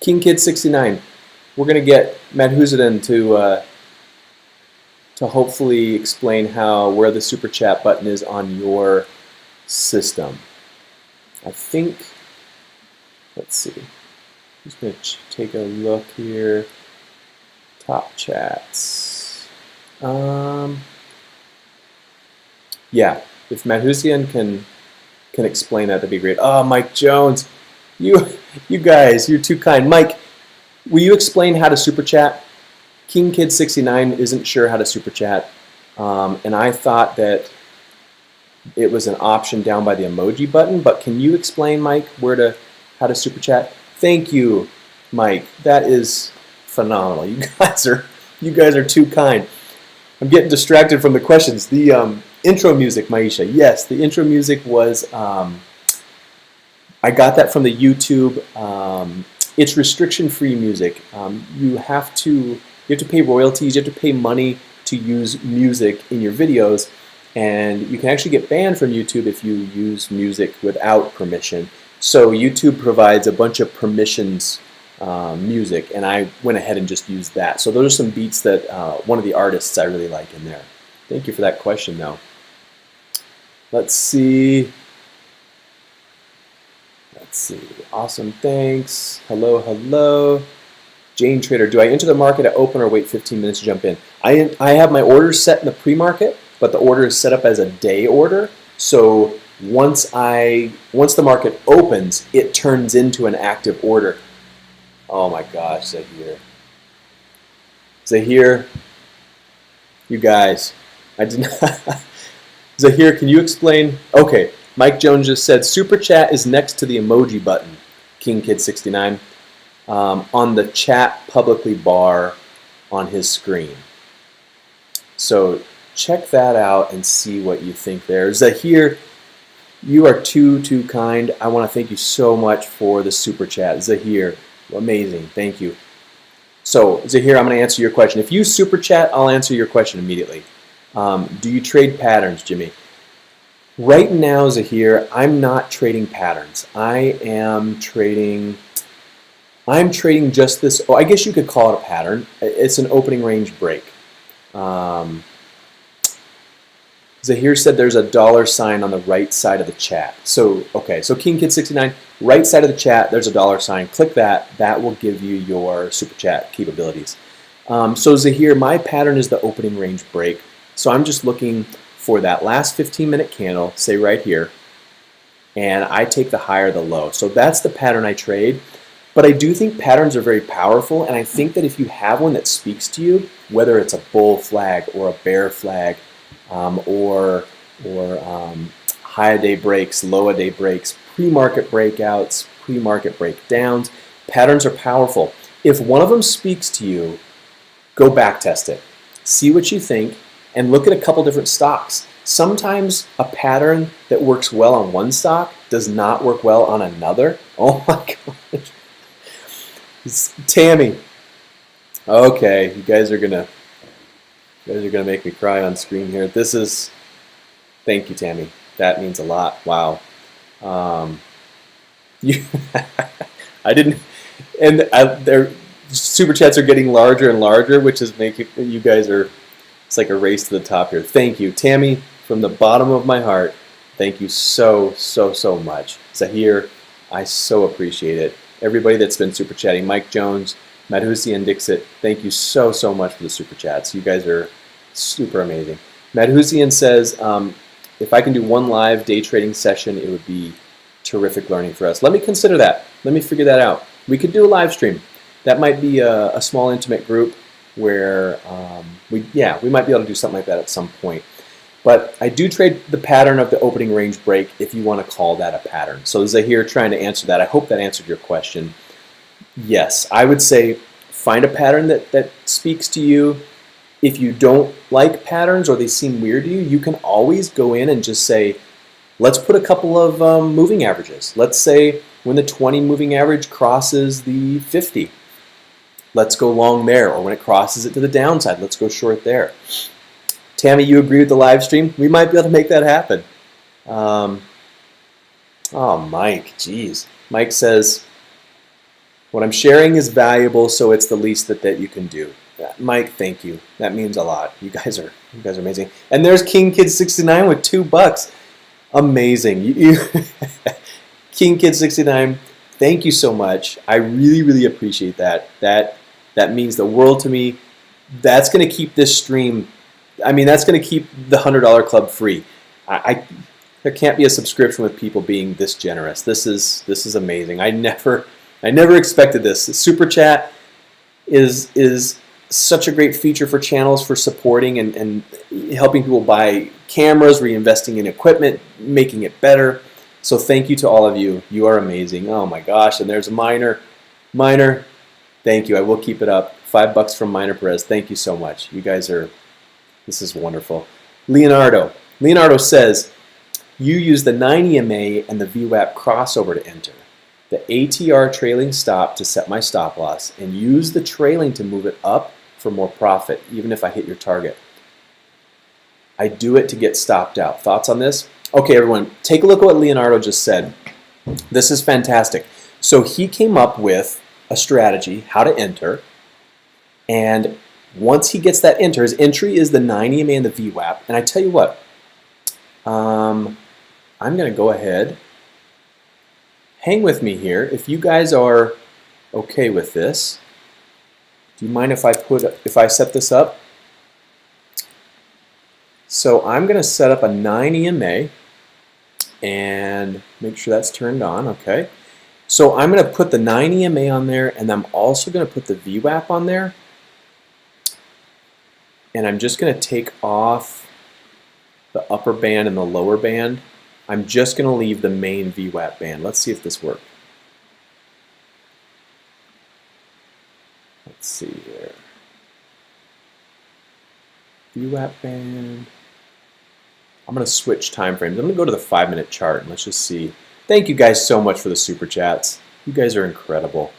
King Kid 69, we're going to get Madhusian to hopefully explain where the super chat button is on your system. I think, let's see. I'm just going to take a look here. Top chats. Yeah, if Madhusian can explain that, that'd be great. Oh, Mike Jones, you guys, you're too kind. Mike, will you explain how to super chat? King Kid 69 isn't sure how to super chat, and I thought that it was an option down by the emoji button. But can you explain, Mike, how to super chat? Thank you, Mike. That is phenomenal. You guys are too kind. I'm getting distracted from the questions. The intro music, Maisha. Yes, the intro music was. I got that from the YouTube. It's restriction-free music. You have to pay royalties. You have to pay money to use music in your videos, and you can actually get banned from YouTube if you use music without permission. So YouTube provides a bunch of permissions music, and I went ahead and just used that. So those are some beats that one of the artists I really like in there. Thank you for that question, though. Let's see. Awesome, thanks. Hello. Jane Trader, do I enter the market at open or wait 15 minutes to jump in? I have my orders set in the pre-market, but the order is set up as a day order. So once the market opens, it turns into an active order. Oh my gosh, Zahir, you guys, I did not. Zahir, can you explain? Okay, Mike Jones just said super chat is next to the emoji button. King Kid 69. On the chat publicly bar on his screen. So check that out and see what you think there. Zahir, you are too kind. I want to thank you so much for the super chat. Zahir, amazing. Thank you. So Zahir, I'm going to answer your question. If you super chat, I'll answer your question immediately. Do you trade patterns, Jimmy? Right now, Zahir, I'm not trading patterns. I'm trading just this. Oh, I guess you could call it a pattern. It's an opening range break. Zahir said there's a $sign on the right side of the chat. So, okay, so King Kid 69, right side of the chat, there's a $sign. Click that. That will give you your super chat capabilities. So Zahir, my pattern is the opening range break. So I'm just looking for that last 15-minute candle, say right here, and I take the high or the low. So that's the pattern I trade. But I do think patterns are very powerful, and I think that if you have one that speaks to you, whether it's a bull flag or a bear flag, or high-a-day breaks, low-a-day breaks, pre-market breakouts, pre-market breakdowns, patterns are powerful. If one of them speaks to you, go back test it. See what you think and look at a couple different stocks. Sometimes a pattern that works well on one stock does not work well on another. Oh my gosh. Tammy. Okay, you guys are gonna make me cry on screen here. Thank you, Tammy. That means a lot. Wow. I didn't, and their super chats are getting larger and larger, which is making you guys are. It's like a race to the top here. Thank you, Tammy, from the bottom of my heart. Thank you so much, Zahir. I so appreciate it. Everybody that's been super chatting, Mike Jones, Madhusi and Dixit, thank you so much for the super chats. You guys are super amazing. Madhusian says, if I can do one live day trading session, it would be terrific learning for us. Let me consider that. Let me figure that out. We could do a live stream. That might be a small intimate group where we might be able to do something like that at some point. But I do trade the pattern of the opening range break, if you want to call that a pattern. So Zahir trying to answer that. I hope that answered your question. Yes, I would say find a pattern that speaks to you. If you don't like patterns or they seem weird to you, you can always go in and just say, let's put a couple of moving averages. Let's say when the 20 moving average crosses the 50, let's go long there. Or when it crosses it to the downside, let's go short there. Tammy, you agree with the live stream? We might be able to make that happen. Oh, Mike, geez. Mike says, what I'm sharing is valuable, so it's the least that you can do. Mike, thank you. That means a lot. You guys are amazing. And there's King Kid 69 with $2. Amazing. King Kid 69, thank you so much. I really appreciate that. That means the world to me. That's going to keep this stream. I mean, that's going to keep the $100 Club free. There can't be a subscription with people being this generous. This is amazing. I never expected this. Super Chat is such a great feature for channels for supporting and helping people buy cameras, reinvesting in equipment, making it better. So thank you to all of you. You are amazing. Oh my gosh! And there's a Miner. Thank you. I will keep it up. $5 from Miner Perez. Thank you so much. You guys are. This is wonderful. Leonardo says, you use the 9 EMA and the VWAP crossover to enter, the ATR trailing stop to set my stop loss, and use the trailing to move it up for more profit, even if I hit your target. I do it to get stopped out. Thoughts on this? Okay, everyone, take a look at what Leonardo just said. This is fantastic. So he came up with a strategy, how to enter, and once he gets that enter, his entry is the 9 EMA and the VWAP. And I tell you what, I'm going to go ahead. Hang with me here. If you guys are okay with this, do you mind if I set this up? So I'm going to set up a 9 EMA and make sure that's turned on. Okay. So I'm going to put the 9 EMA on there, and I'm also going to put the VWAP on there. And I'm just going to take off the upper band and the lower band. I'm just going to leave the main VWAP band. Let's see if this works. Let's see here. VWAP band. I'm going to switch time frames. I'm going to go to the 5-minute chart and let's just see. Thank you guys so much for the super chats. You guys are incredible.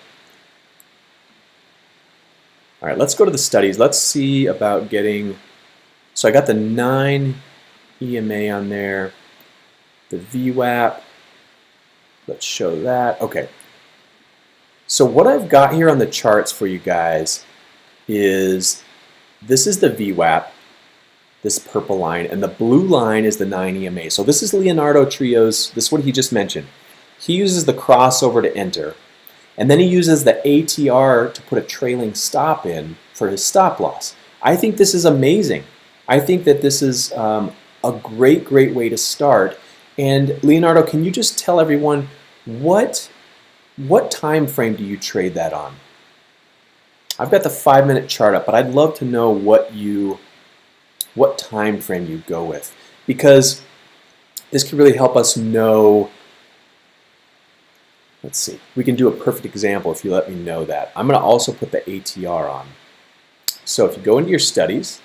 All right, let's go to the studies. Let's see about getting, so I got the 9 EMA on there, the VWAP, let's show that. Okay, so what I've got here on the charts for you guys is, this is the VWAP, this purple line, and the blue line is the 9 EMA. So this is Leonardo Trio's, this is what he just mentioned. He uses the crossover to enter. And then he uses the ATR to put a trailing stop in for his stop loss. I think this is amazing. I think that this is a great way to start. And Leonardo, can you just tell everyone what time frame do you trade that on? I've got the 5-minute chart up, but I'd love to know what time frame you go with, because this could really help us know Let's see. We can do a perfect example if you let me know that. I'm going to also put the ATR on. So if you go into your studies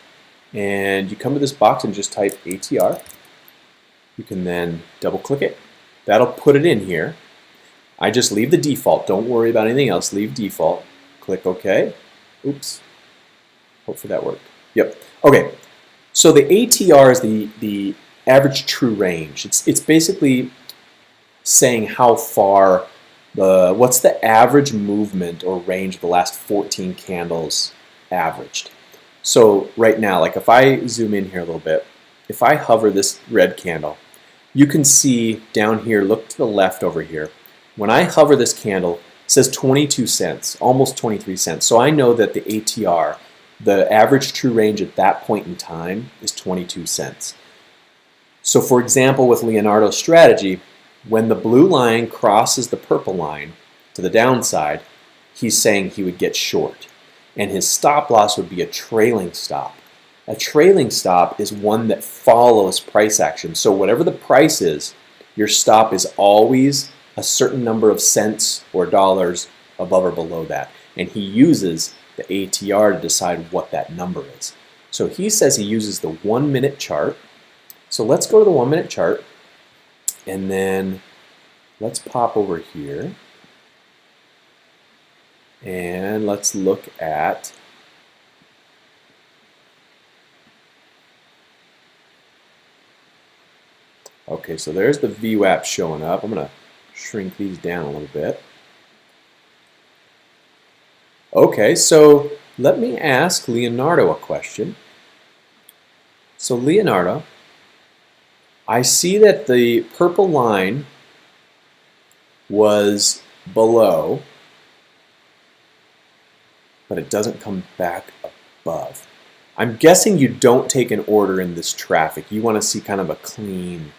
and you come to this box and just type ATR, you can then double click it. That'll put it in here. I just leave the default. Don't worry about anything else. Leave default. Click OK. Oops. Hopefully that worked. Yep. Okay. So the ATR is the average true range. It's basically saying how far what's the average movement or range of the last 14 candles averaged. So right now, like if I zoom in here a little bit, if I hover this red candle, you can see down here, look to the left over here. When I hover this candle, it says 22 cents, almost 23 cents. So I know that the ATR, the average true range at that point in time, is 22 cents. So for example, with Leonardo's strategy, when the blue line crosses the purple line to the downside, he's saying he would get short. And his stop loss would be a trailing stop. A trailing stop is one that follows price action. So whatever the price is, your stop is always a certain number of cents or dollars above or below that. And he uses the ATR to decide what that number is. So he says he uses the 1 minute chart. So let's go to the 1 minute chart. And then let's pop over here and let's look at okay, so there's the VWAP showing up. I'm going to shrink these down a little bit. Okay, so let me ask Leonardo a question. So Leonardo, I see that the purple line was below, but it doesn't come back above. I'm guessing you don't take an order in this traffic. You want to see kind of a clean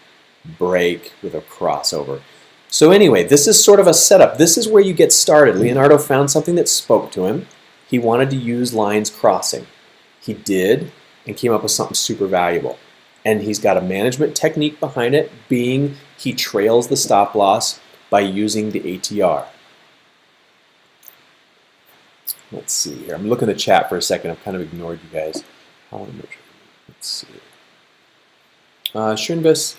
break with a crossover. So anyway, this is sort of a setup. This is where you get started. Leonardo found something that spoke to him. He wanted to use lines crossing. He did and came up with something super valuable. And he's got a management technique behind it, being he trails the stop loss by using the ATR. Let's see here. I'm looking at the chat for a second. I've kind of ignored you guys. Let's see. Shrinbus,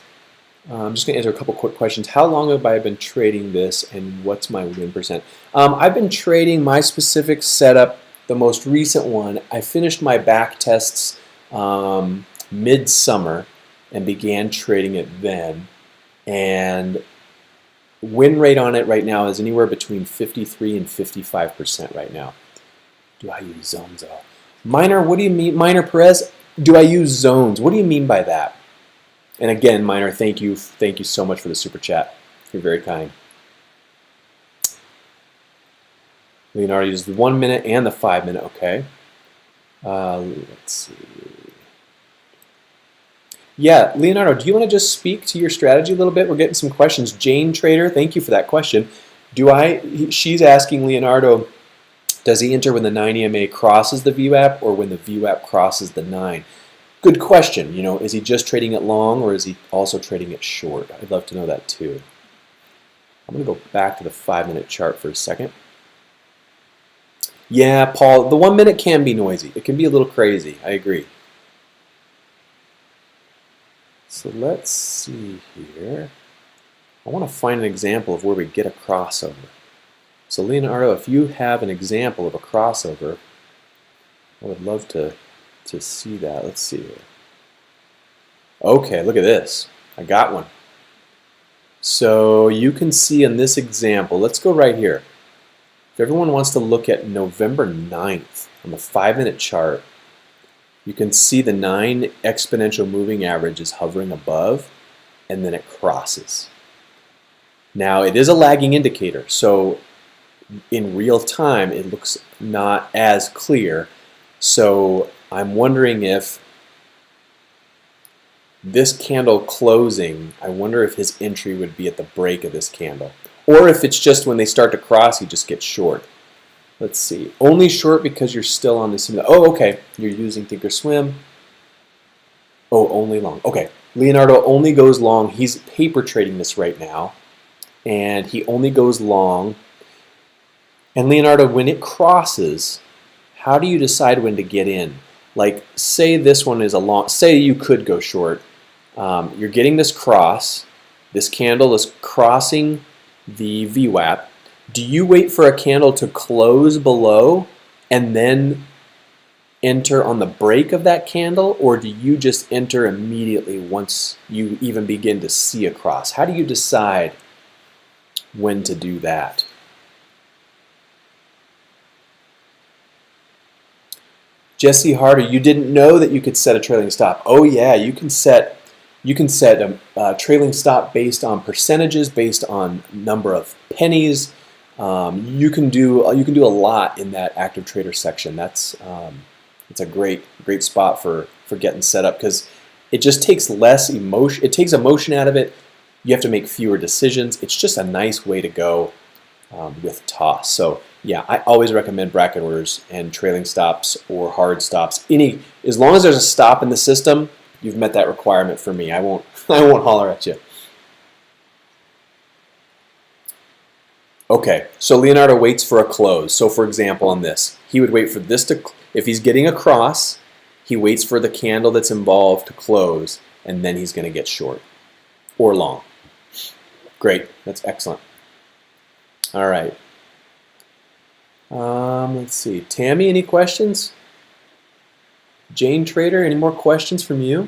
I'm just going to answer a couple quick questions. How long have I been trading this, and what's my win percent? I've been trading my specific setup, the most recent one. I finished my back tests mid-summer and began trading it then. And win rate on it right now is anywhere between 53 and 55% right now. Do I use zones at all? Miner, what do you mean? Miner Perez, do I use zones? What do you mean by that? And again, Miner, thank you so much for the super chat. You're very kind. Leonardo uses the 1 minute and the 5 minute. Okay. Let's see. Yeah, Leonardo, do you want to just speak to your strategy a little bit? We're getting some questions. Jane Trader, thank you for that question. She's asking Leonardo, does he enter when the 9 EMA crosses the VWAP or when the VWAP crosses the 9? Good question. You know, is he just trading it long or is he also trading it short? I'd love to know that too. I'm going to go back to the 5 minute chart for a second. Yeah, Paul, the 1 minute can be noisy. It can be a little crazy. I agree. So let's see here. I want to find an example of where we get a crossover. So Leonardo, if you have an example of a crossover, I would love to see that. Let's see here. Okay, look at this. I got one. So you can see in this example, let's go right here. If everyone wants to look at November 9th on the 5 minute chart, you can see the 9 exponential moving average is hovering above and then it crosses. Now it is a lagging indicator, so in real time it looks not as clear. So I'm wondering if this candle closing, I wonder if his entry would be at the break of this candle. Or if it's just when they start to cross, he just gets short. Let's see. Only short because you're still on the simulator. Oh, okay. You're using Thinkorswim. Oh, only long. Okay. Leonardo only goes long. He's paper trading this right now. and he only goes long. And Leonardo, when it crosses, how do you decide when to get in? Like, say this one is a long, say you could go short. You're getting this cross, this candle is crossing the VWAP. Do you wait for a candle to close below and then enter on the break of that candle, or do you just enter immediately once you even begin to see a cross? How do you decide when to do that? Jesse Harder, you didn't know that you could set a trailing stop. Oh yeah, you can set a trailing stop based on percentages, based on number of pennies. You can do a lot in that active trader section. That's it's a great spot for getting set up, because it just takes less emotion. It takes emotion out of it. You have to make fewer decisions. It's just a nice way to go with toss. So yeah, I always recommend bracket orders and trailing stops or hard stops. As long as there's a stop in the system, you've met that requirement for me. I won't holler at you. Okay, so Leonardo waits for a close. So for example, on this, he would wait for this to, if he's getting across, he waits for the candle that's involved to close, and then he's going to get short or long. Great, that's excellent. All right. Let's see. Tammy, any questions? Jane Trader, any more questions from you?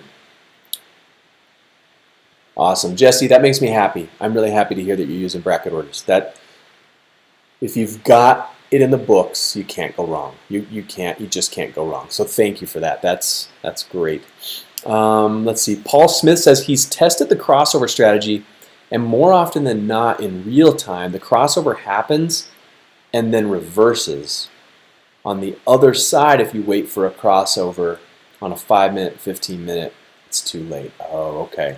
Awesome. Jesse, that makes me happy. I'm really happy to hear that you're using bracket orders. If you've got it in the books, you can't go wrong. You just can't go wrong. So thank you for that. That's great. Let's see. Paul Smith says he's tested the crossover strategy, and more often than not in real time, the crossover happens and then reverses. On the other side, if you wait for a crossover on a 5-minute, 15-minute, it's too late. Oh, okay.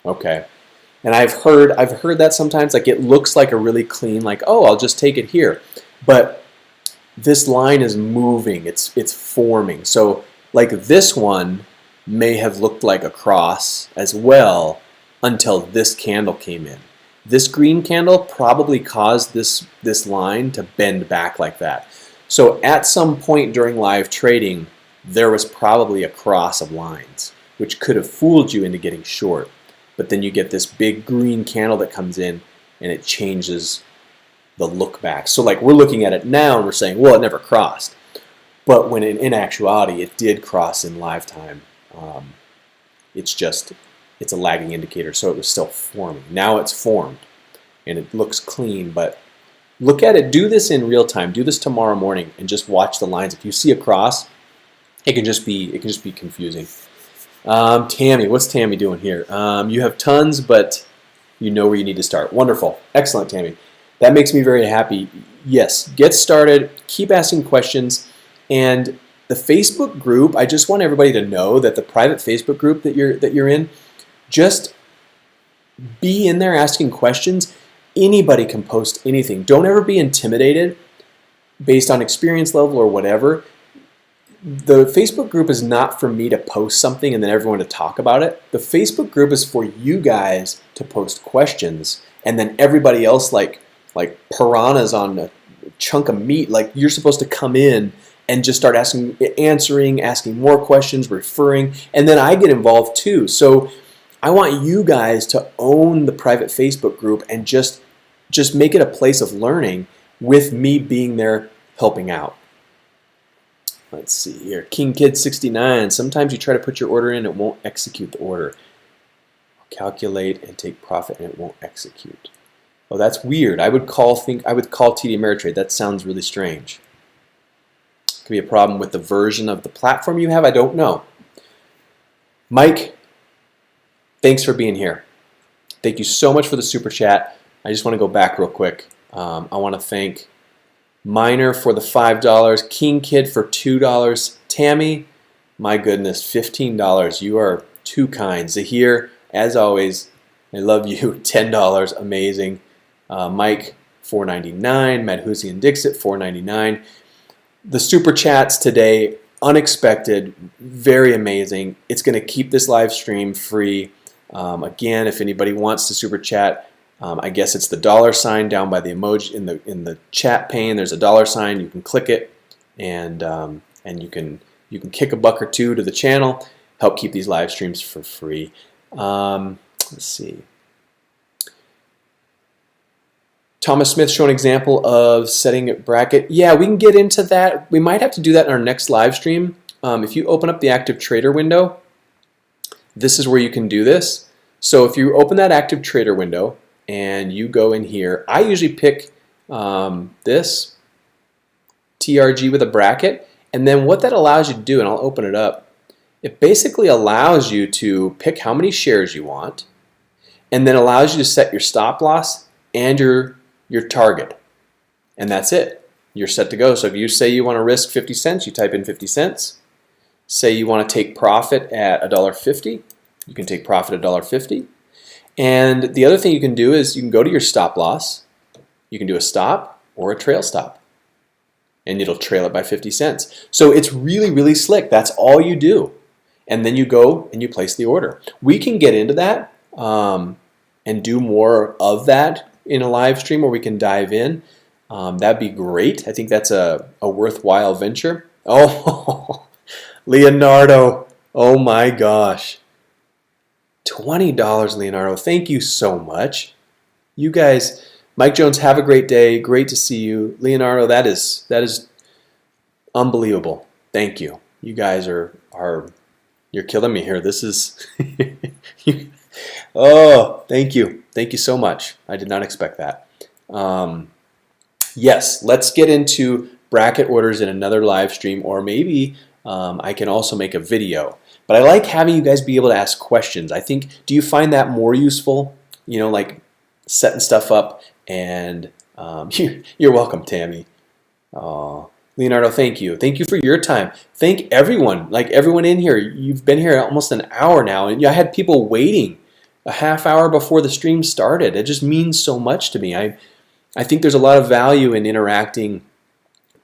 Okay. And I've heard that sometimes, like, it looks like a really clean, like, oh, I'll just take it here. But this line is moving, it's forming. So like this one may have looked like a cross as well until this candle came in. This green candle probably caused this line to bend back like that. So at some point during live trading, there was probably a cross of lines, which could have fooled you into getting short. But then you get this big green candle that comes in, and it changes the look back. So like, we're looking at it now and we're saying, well, it never crossed. But when in actuality, it did cross in live time. It's a lagging indicator, so it was still forming. Now it's formed, and it looks clean, but look at it. Do this in real time. Do this tomorrow morning, and just watch the lines. If you see a cross, it can just be confusing. Tammy, what's Tammy doing here? You have tons, but you know where you need to start. Wonderful. Excellent, Tammy. That makes me very happy. Yes, get started. Keep asking questions. And the Facebook group, I just want everybody to know that the private Facebook group that you're in, just be in there asking questions. Anybody can post anything. Don't ever be intimidated based on experience level or whatever. The Facebook group is not for me to post something and then everyone to talk about it. The Facebook group is for you guys to post questions, and then everybody else, like piranhas on a chunk of meat, like, you're supposed to come in and just start asking more questions, referring, and then I get involved too. So I want you guys to own the private Facebook group and just make it a place of learning with me being there helping out. Let's see here. King Kid 69. Sometimes you try to put your order in, it won't execute the order. Calculate and take profit, and it won't execute. Oh, that's weird. I would call TD Ameritrade. That sounds really strange. Could be a problem with the version of the platform you have. I don't know. Mike, thanks for being here. Thank you so much for the super chat. I just want to go back real quick. I want to thank Miner for the $5, King Kid for $2, Tammy, my goodness, $15. You are too kind. Zahir, as always, I love you. $10, amazing. Mike, $4.99. Madhusian Dixit, $4.99. The super chats today, unexpected, very amazing. It's going to keep this live stream free. Again, if anybody wants to super chat, I guess it's the $ down by the emoji in the chat pane. There's a $. You can click it, and you can kick a buck or two to the channel. Help keep these live streams for free. Let's see. Thomas Smith showed an example of setting a bracket. Yeah, we can get into that. We might have to do that in our next live stream. If you open up the active trader window, this is where you can do this. So if you open that active trader window and you go in here, I usually pick this TRG with a bracket, and then what that allows you to do, and I'll open it up, it basically allows you to pick how many shares you want, and then allows you to set your stop loss and your target, and that's it. You're set to go. So if you say you want to risk 50 cents, you type in 50 cents. Say you want to take profit at $1.50, you can take profit at $1.50. And the other thing you can do is you can go to your stop loss. You can do a stop or a trail stop, and it'll trail it by 50 cents. So it's really, really slick. That's all you do. And then you go and you place the order. We can get into that and do more of that in a live stream where we can dive in. That'd be great. I think that's a worthwhile venture. Oh, Leonardo. Oh my gosh. $20, Leonardo. Thank you so much. You guys, Mike Jones, have a great day. Great to see you. Leonardo, that is unbelievable. Thank you. You guys are you're killing me here. This is oh, thank you. Thank you so much. I did not expect that. Yes, let's get into bracket orders in another live stream, or maybe I can also make a video. But I like having you guys be able to ask questions. I think, do you find that more useful? You know, like setting stuff up, and you're welcome, Tammy. Leonardo, thank you. Thank you for your time. Thank everyone, like everyone in here. You've been here almost an hour now, and I had people waiting a half hour before the stream started. It just means so much to me. I think there's a lot of value in interacting,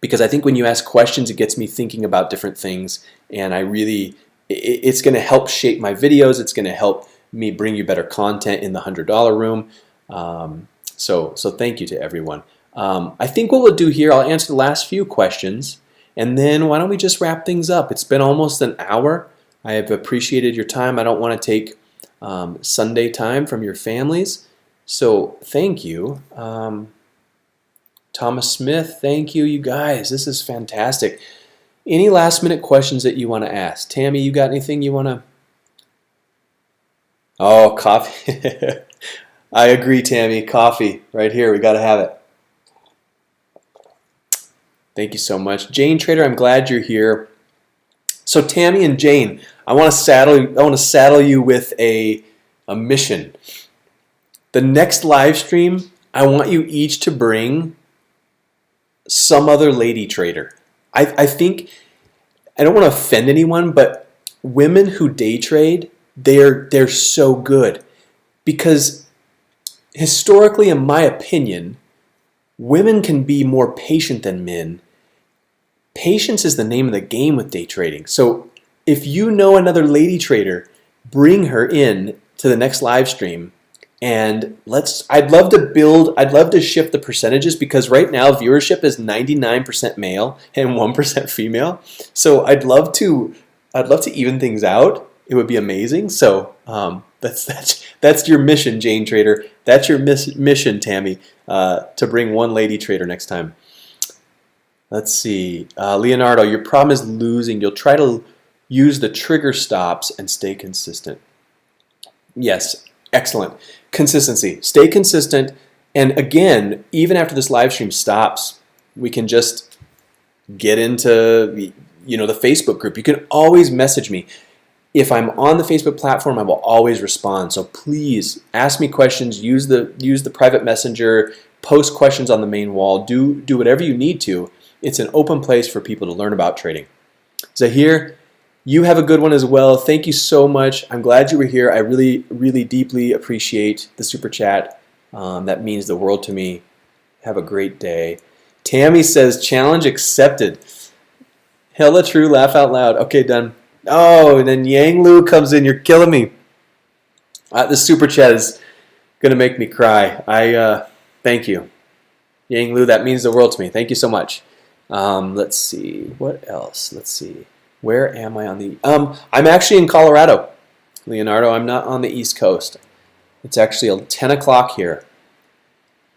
because I think when you ask questions, it gets me thinking about different things, and it's going to help shape my videos. It's going to help me bring you better content in the $100 room. So thank you to everyone. I think what we'll do here, I'll answer the last few questions, and then why don't we just wrap things up? It's been almost an hour. I have appreciated your time. I don't want to take Sunday time from your families, so thank you. Thomas Smith, thank you, you guys. This is fantastic. Any last minute questions that you want to ask? Tammy, you got anything you want to? Oh, coffee. I agree, Tammy. Coffee right here. We got to have it. Thank you so much. Jane Trader, I'm glad you're here. So Tammy and Jane, I want to saddle you with a mission. The next live stream, I want you each to bring some other lady trader. I think, I don't want to offend anyone, but women who day trade, they're so good, because historically, in my opinion, women can be more patient than men. Patience is the name of the game with day trading. So if you know another lady trader, bring her in to the next live stream, and I'd love to shift the percentages, because right now viewership is 99% male and 1% female. So I'd love to even things out. It would be amazing. So that's your mission, Jane Trader. That's your mission, Tammy, to bring one lady trader next time. Let's see. Leonardo, your problem is losing. You'll try to use the trigger stops and stay consistent. Yes, excellent. Consistency. Stay consistent. And again, even after this live stream stops, we can just get into the Facebook group. You can always message me. If I'm on the Facebook platform, I will always respond. So please ask me questions. Use the private messenger. Post questions on the main wall. Do whatever you need to. It's an open place for people to learn about trading. Zahir, you have a good one as well. Thank you so much. I'm glad you were here. I really, really deeply appreciate the super chat. That means the world to me. Have a great day. Tammy says, challenge accepted. Hella true, laugh out loud. Okay, done. Oh, and then Yang Lu comes in. You're killing me. The super chat is Gonna make me cry. Thank you. Yang Lu, that means the world to me. Thank you so much. Let's see. What else? Let's see. Where am I on the... I'm actually in Colorado, Leonardo. I'm not on the East Coast. It's actually 10 o'clock here.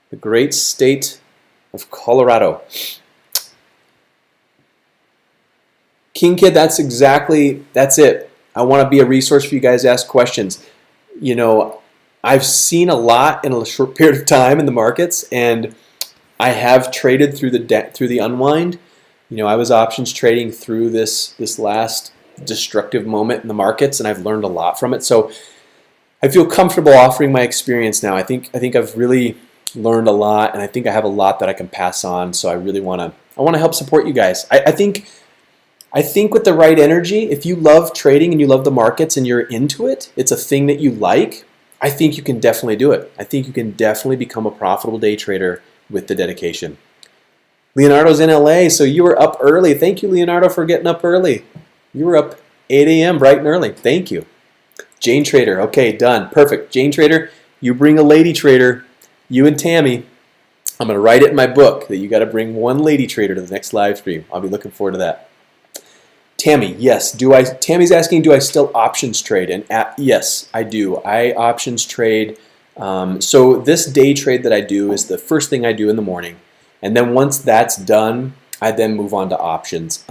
The great state of Colorado. King Kid, that's it. I want to be a resource for you guys to ask questions. You know, I've seen a lot in a short period of time in the markets, and I have traded through the unwind. You know, I was options trading through this last destructive moment in the markets, and I've learned a lot from it. So I feel comfortable offering my experience now. I think I've really learned a lot, and I think I have a lot that I can pass on. So I really want to help support you guys. I think with the right energy, if you love trading and you love the markets and you're into it, it's a thing that you like, I think you can definitely do it. I think you can definitely become a profitable day trader with the dedication. Leonardo's in LA, so you were up early. Thank you, Leonardo, for getting up early. You were up 8 a.m. bright and early. Thank you. Jane Trader, okay, done. Perfect. Jane Trader, you bring a lady trader, you and Tammy. I'm going to write it in my book that you got to bring one lady trader to the next live stream. I'll be looking forward to that. Tammy, yes. Tammy's asking, do I still options trade? And yes, I do. I options trade. So this day trade that I do is the first thing I do in the morning. And then once that's done, I then move on to options.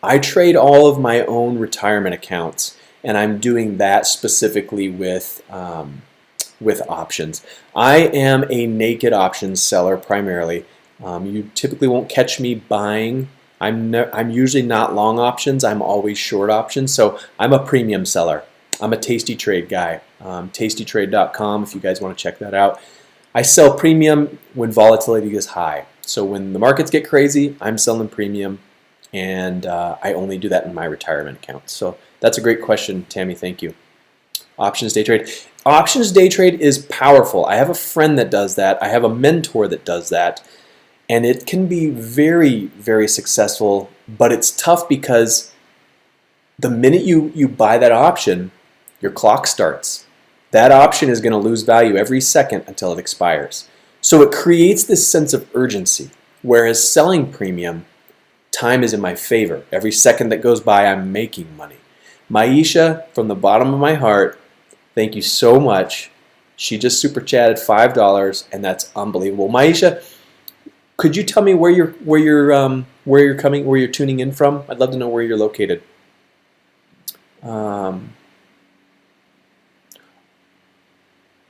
I trade all of my own retirement accounts, and I'm doing that specifically with options. I am a naked options seller primarily. You typically won't catch me buying. I'm usually not long options. I'm always short options. So I'm a premium seller. I'm a Tasty Trade guy. Tastytrade.com if you guys want to check that out. I sell premium when volatility is high. So when the markets get crazy, I'm selling premium, and I only do that in my retirement account. So that's a great question, Tammy. Thank you. Options day trade. Options day trade is powerful. I have a friend that does that. I have a mentor that does that. And it can be very, very successful, but it's tough because the minute you buy that option, your clock starts. That option is going to lose value every second until it expires. So it creates this sense of urgency, whereas selling premium, time is in my favor. Every second that goes by, I'm making money. Maisha, from the bottom of my heart, thank you so much. She just super chatted $5, and that's unbelievable. Maisha, could you tell me where you're tuning in from? I'd love to know where you're located.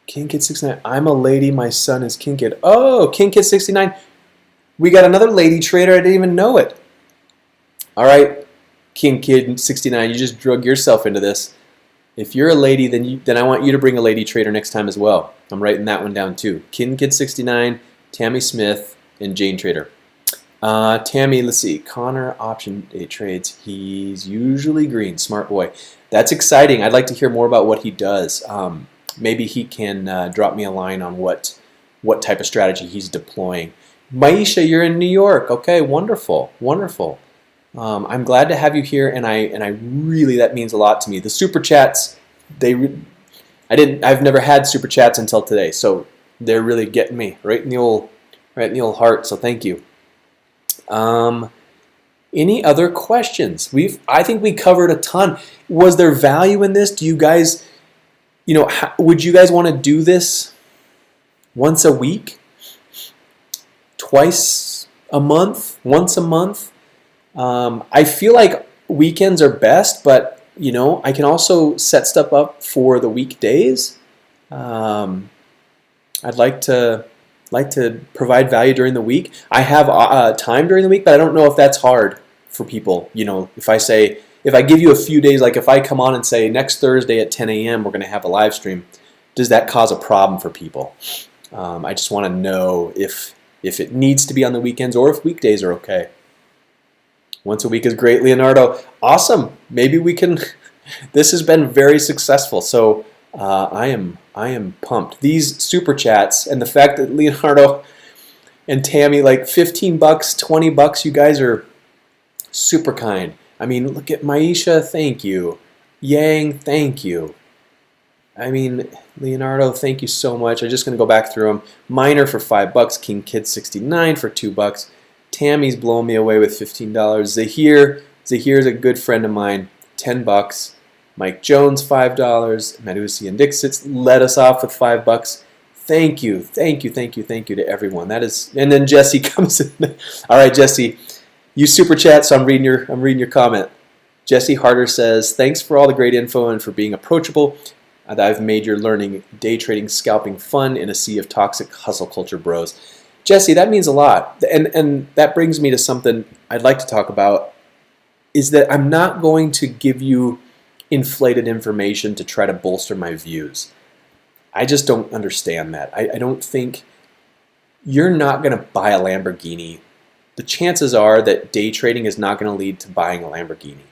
King Kid 69. I'm a lady. My son is King Kid. Oh, King Kid 69. We got another lady trader. I didn't even know it. All right, King Kid 69. You just drug yourself into this. If you're a lady, then I want you to bring a lady trader next time as well. I'm writing that one down too. King Kid 69, Tammy Smith, and Jane Trader. Tammy, let's see. Connor option day trades. He's usually green. Smart boy. That's exciting. I'd like to hear more about what he does. Maybe he can drop me a line on what type of strategy he's deploying. Maisha, you're in New York. Okay, wonderful, wonderful. I'm glad to have you here, and I really, that means a lot to me. The super chats, I've never had super chats until today, so they're really getting me right in the old heart. So thank you. Any other questions? I think we covered a ton. Was there value in this? Do you guys, would you guys want to do this once a week, twice a month, once a month? I feel like weekends are best, but I can also set stuff up for the weekdays. I'd like to provide value during the week. I have time during the week, but I don't know if that's hard for people. If I give you a few days, like if I come on and say next Thursday at 10 a.m. we're going to have a live stream, does that cause a problem for people? I just want to know if it needs to be on the weekends or if weekdays are okay. Once a week is great, Leonardo. Awesome. Maybe we can. This has been very successful. So I am pumped. These super chats and the fact that Leonardo and Tammy, like $15, $20, you guys are super kind. I mean, look at Maisha, thank you. Yang, thank you. I mean, Leonardo, thank you so much. I'm just going to go back through them. Miner for $5. King Kid 69 for $2. Tammy's blowing me away with $15. Zahir's a good friend of mine, $10. Mike Jones, $5. Madusi and Dixit let us off with $5. Thank you to everyone. That is, and then Jesse comes in. All right, Jesse, you super chat, so I'm reading your comment. Jesse Harder says, thanks for all the great info and for being approachable. I've made your learning day trading scalping fun in a sea of toxic hustle culture bros. Jesse, that means a lot. And that brings me to something I'd like to talk about, is that I'm not going to give you inflated information to try to bolster my views. I just don't understand that. I don't think you're not going to buy a Lamborghini. The chances are that day trading is not going to lead to buying a Lamborghini.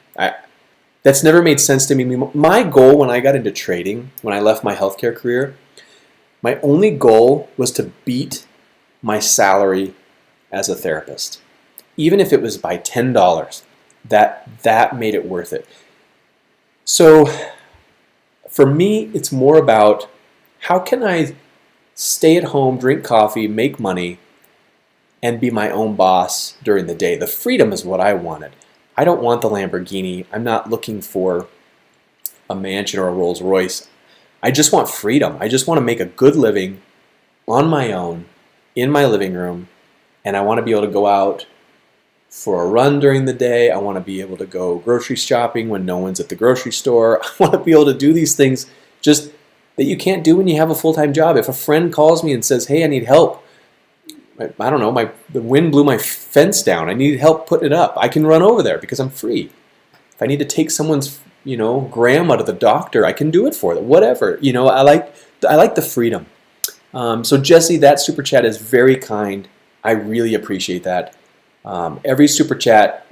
That's never made sense to me. My goal when I got into trading, when I left my healthcare career, my only goal was to beat my salary as a therapist. Even if it was by $10, that made it worth it. So for me, it's more about how can I stay at home, drink coffee, make money, and be my own boss during the day. The freedom is what I wanted. I don't want the Lamborghini. I'm not looking for a mansion or a Rolls Royce. I just want freedom. I just want to make a good living on my own, in my living room, and I want to be able to go out for a run during the day. I want to be able to go grocery shopping when no one's at the grocery store. I want to be able to do these things just that you can't do when you have a full-time job. If a friend calls me and says, hey, I need help, I don't know, the wind blew my fence down. I need help putting it up. I can run over there because I'm free. If I need to take someone's, grandma to the doctor, I can do it for them. Whatever. I like the freedom. So Jesse, that super chat is very kind. I really appreciate that. Every super chat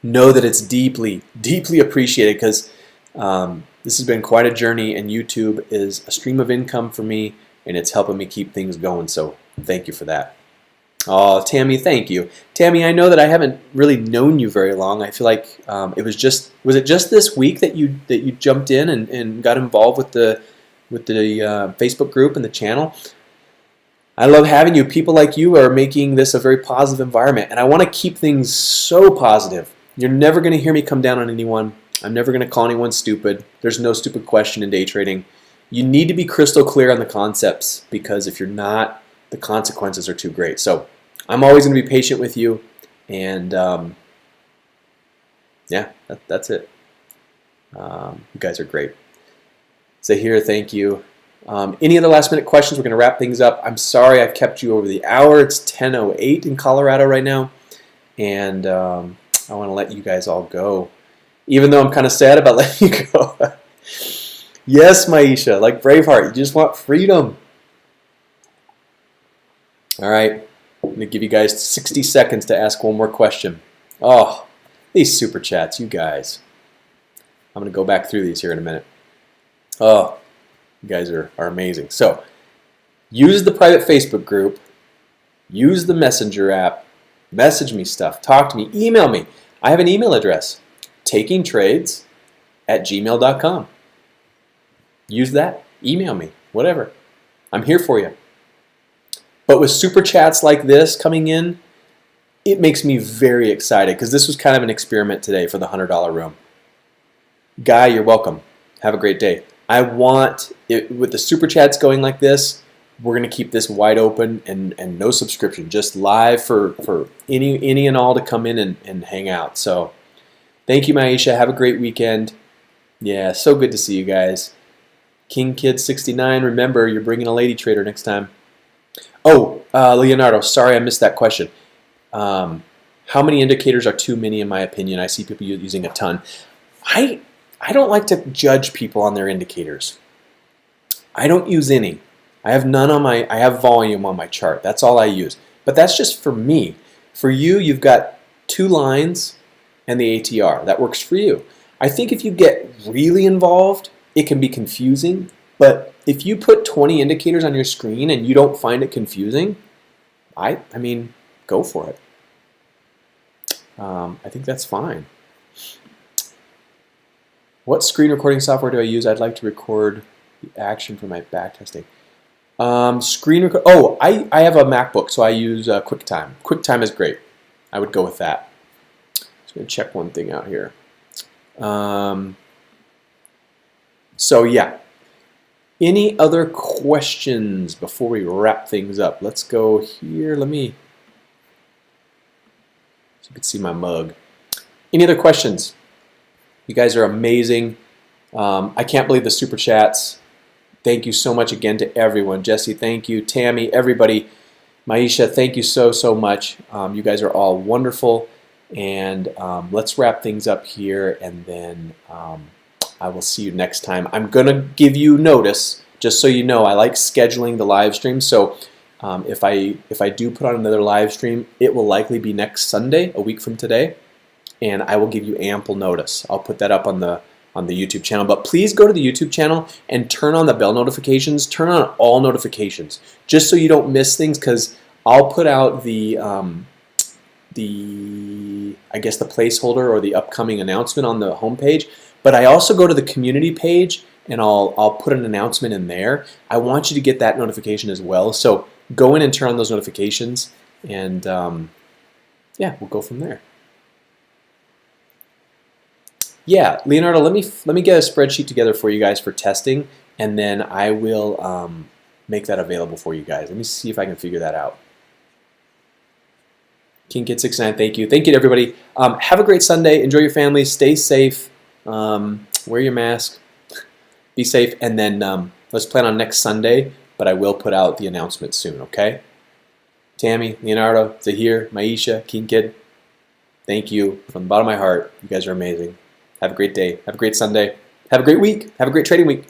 know that it's deeply, deeply appreciated because this has been quite a journey, and YouTube is a stream of income for me, and it's helping me keep things going. So thank you for that. Oh, Tammy, thank you. Tammy, I know that I haven't really known you very long. I feel like was it just this week that you jumped in and got involved with the Facebook group and the channel? I love having you. People like you are making this a very positive environment, and I want to keep things so positive. You're never going to hear me come down on anyone. I'm never going to call anyone stupid. There's no stupid question in day trading. You need to be crystal clear on the concepts, because if you're not, the consequences are too great. So I'm always going to be patient with you, and yeah, that's it. You guys are great. Zahir, thank you. Any other last minute questions? We're going to wrap things up. I'm sorry I've kept you over the hour. It's 10:08 in Colorado right now, and I want to let you guys all go, even though I'm kind of sad about letting you go. Yes, Maisha, like Braveheart, you just want freedom. All right, I'm going to give you guys 60 seconds to ask one more question. Oh, these super chats, you guys. I'm going to go back through these here in a minute. Oh, you guys are amazing. So, use the private Facebook group, use the Messenger app, message me stuff, talk to me, email me. I have an email address, takingtrades@gmail.com. Use that, email me, whatever. I'm here for you. But with super chats like this coming in, it makes me very excited, because this was kind of an experiment today for the $100 room. Guy, you're welcome. Have a great day. I want it, with the super chats going like this, we're going to keep this wide open and no subscription, just live for any and all to come in and hang out. So thank you, Maisha. Have a great weekend. Yeah, so good to see you guys. King Kid 69, remember, you're bringing a lady trader next time. Oh, Leonardo, sorry I missed that question. How many indicators are too many in my opinion? I see people using a ton. I don't like to judge people on their indicators. I don't use any. I have none on I have volume on my chart. That's all I use. But that's just for me. For you, you've got 2 lines and the ATR. That works for you. I think if you get really involved, it can be confusing. But if you put 20 indicators on your screen and you don't find it confusing, I mean, go for it. I think that's fine. What screen recording software do I use? I'd like to record the action for my backtesting. Screen record. Oh, I have a MacBook, so I use QuickTime. QuickTime is great. I would go with that. Just gonna check one thing out here. So yeah. Any other questions before we wrap things up? Let's go here. Let me. So you can see my mug. Any other questions? You guys are amazing. I can't believe the super chats. Thank you so much again to everyone. Jesse, thank you. Tammy, everybody. Maisha, thank you so much. You guys are all wonderful. And let's wrap things up here, and then I will see you next time. I'm going to give you notice, just so you know. I like scheduling the live stream. So if I do put on another live stream, it will likely be next Sunday, a week from today. And I will give you ample notice. I'll put that up on the YouTube channel. But please go to the YouTube channel and turn on the bell notifications. Turn on all notifications, just so you don't miss things. Because I'll put out the I guess the placeholder or the upcoming announcement on the homepage. But I also go to the community page and I'll put an announcement in there. I want you to get that notification as well. So go in and turn on those notifications, and yeah, we'll go from there. Yeah, Leonardo, let me get a spreadsheet together for you guys for testing, and then I will make that available for you guys. Let me see if I can figure that out. KingKid69, thank you. Thank you to everybody. Have a great Sunday. Enjoy your family. Stay safe. Wear your mask. Be safe. And then let's plan on next Sunday, but I will put out the announcement soon, okay? Tammy, Leonardo, Zahir, Maisha, KingKid, thank you from the bottom of my heart. You guys are amazing. Have a great day. Have a great Sunday. Have a great week. Have a great trading week.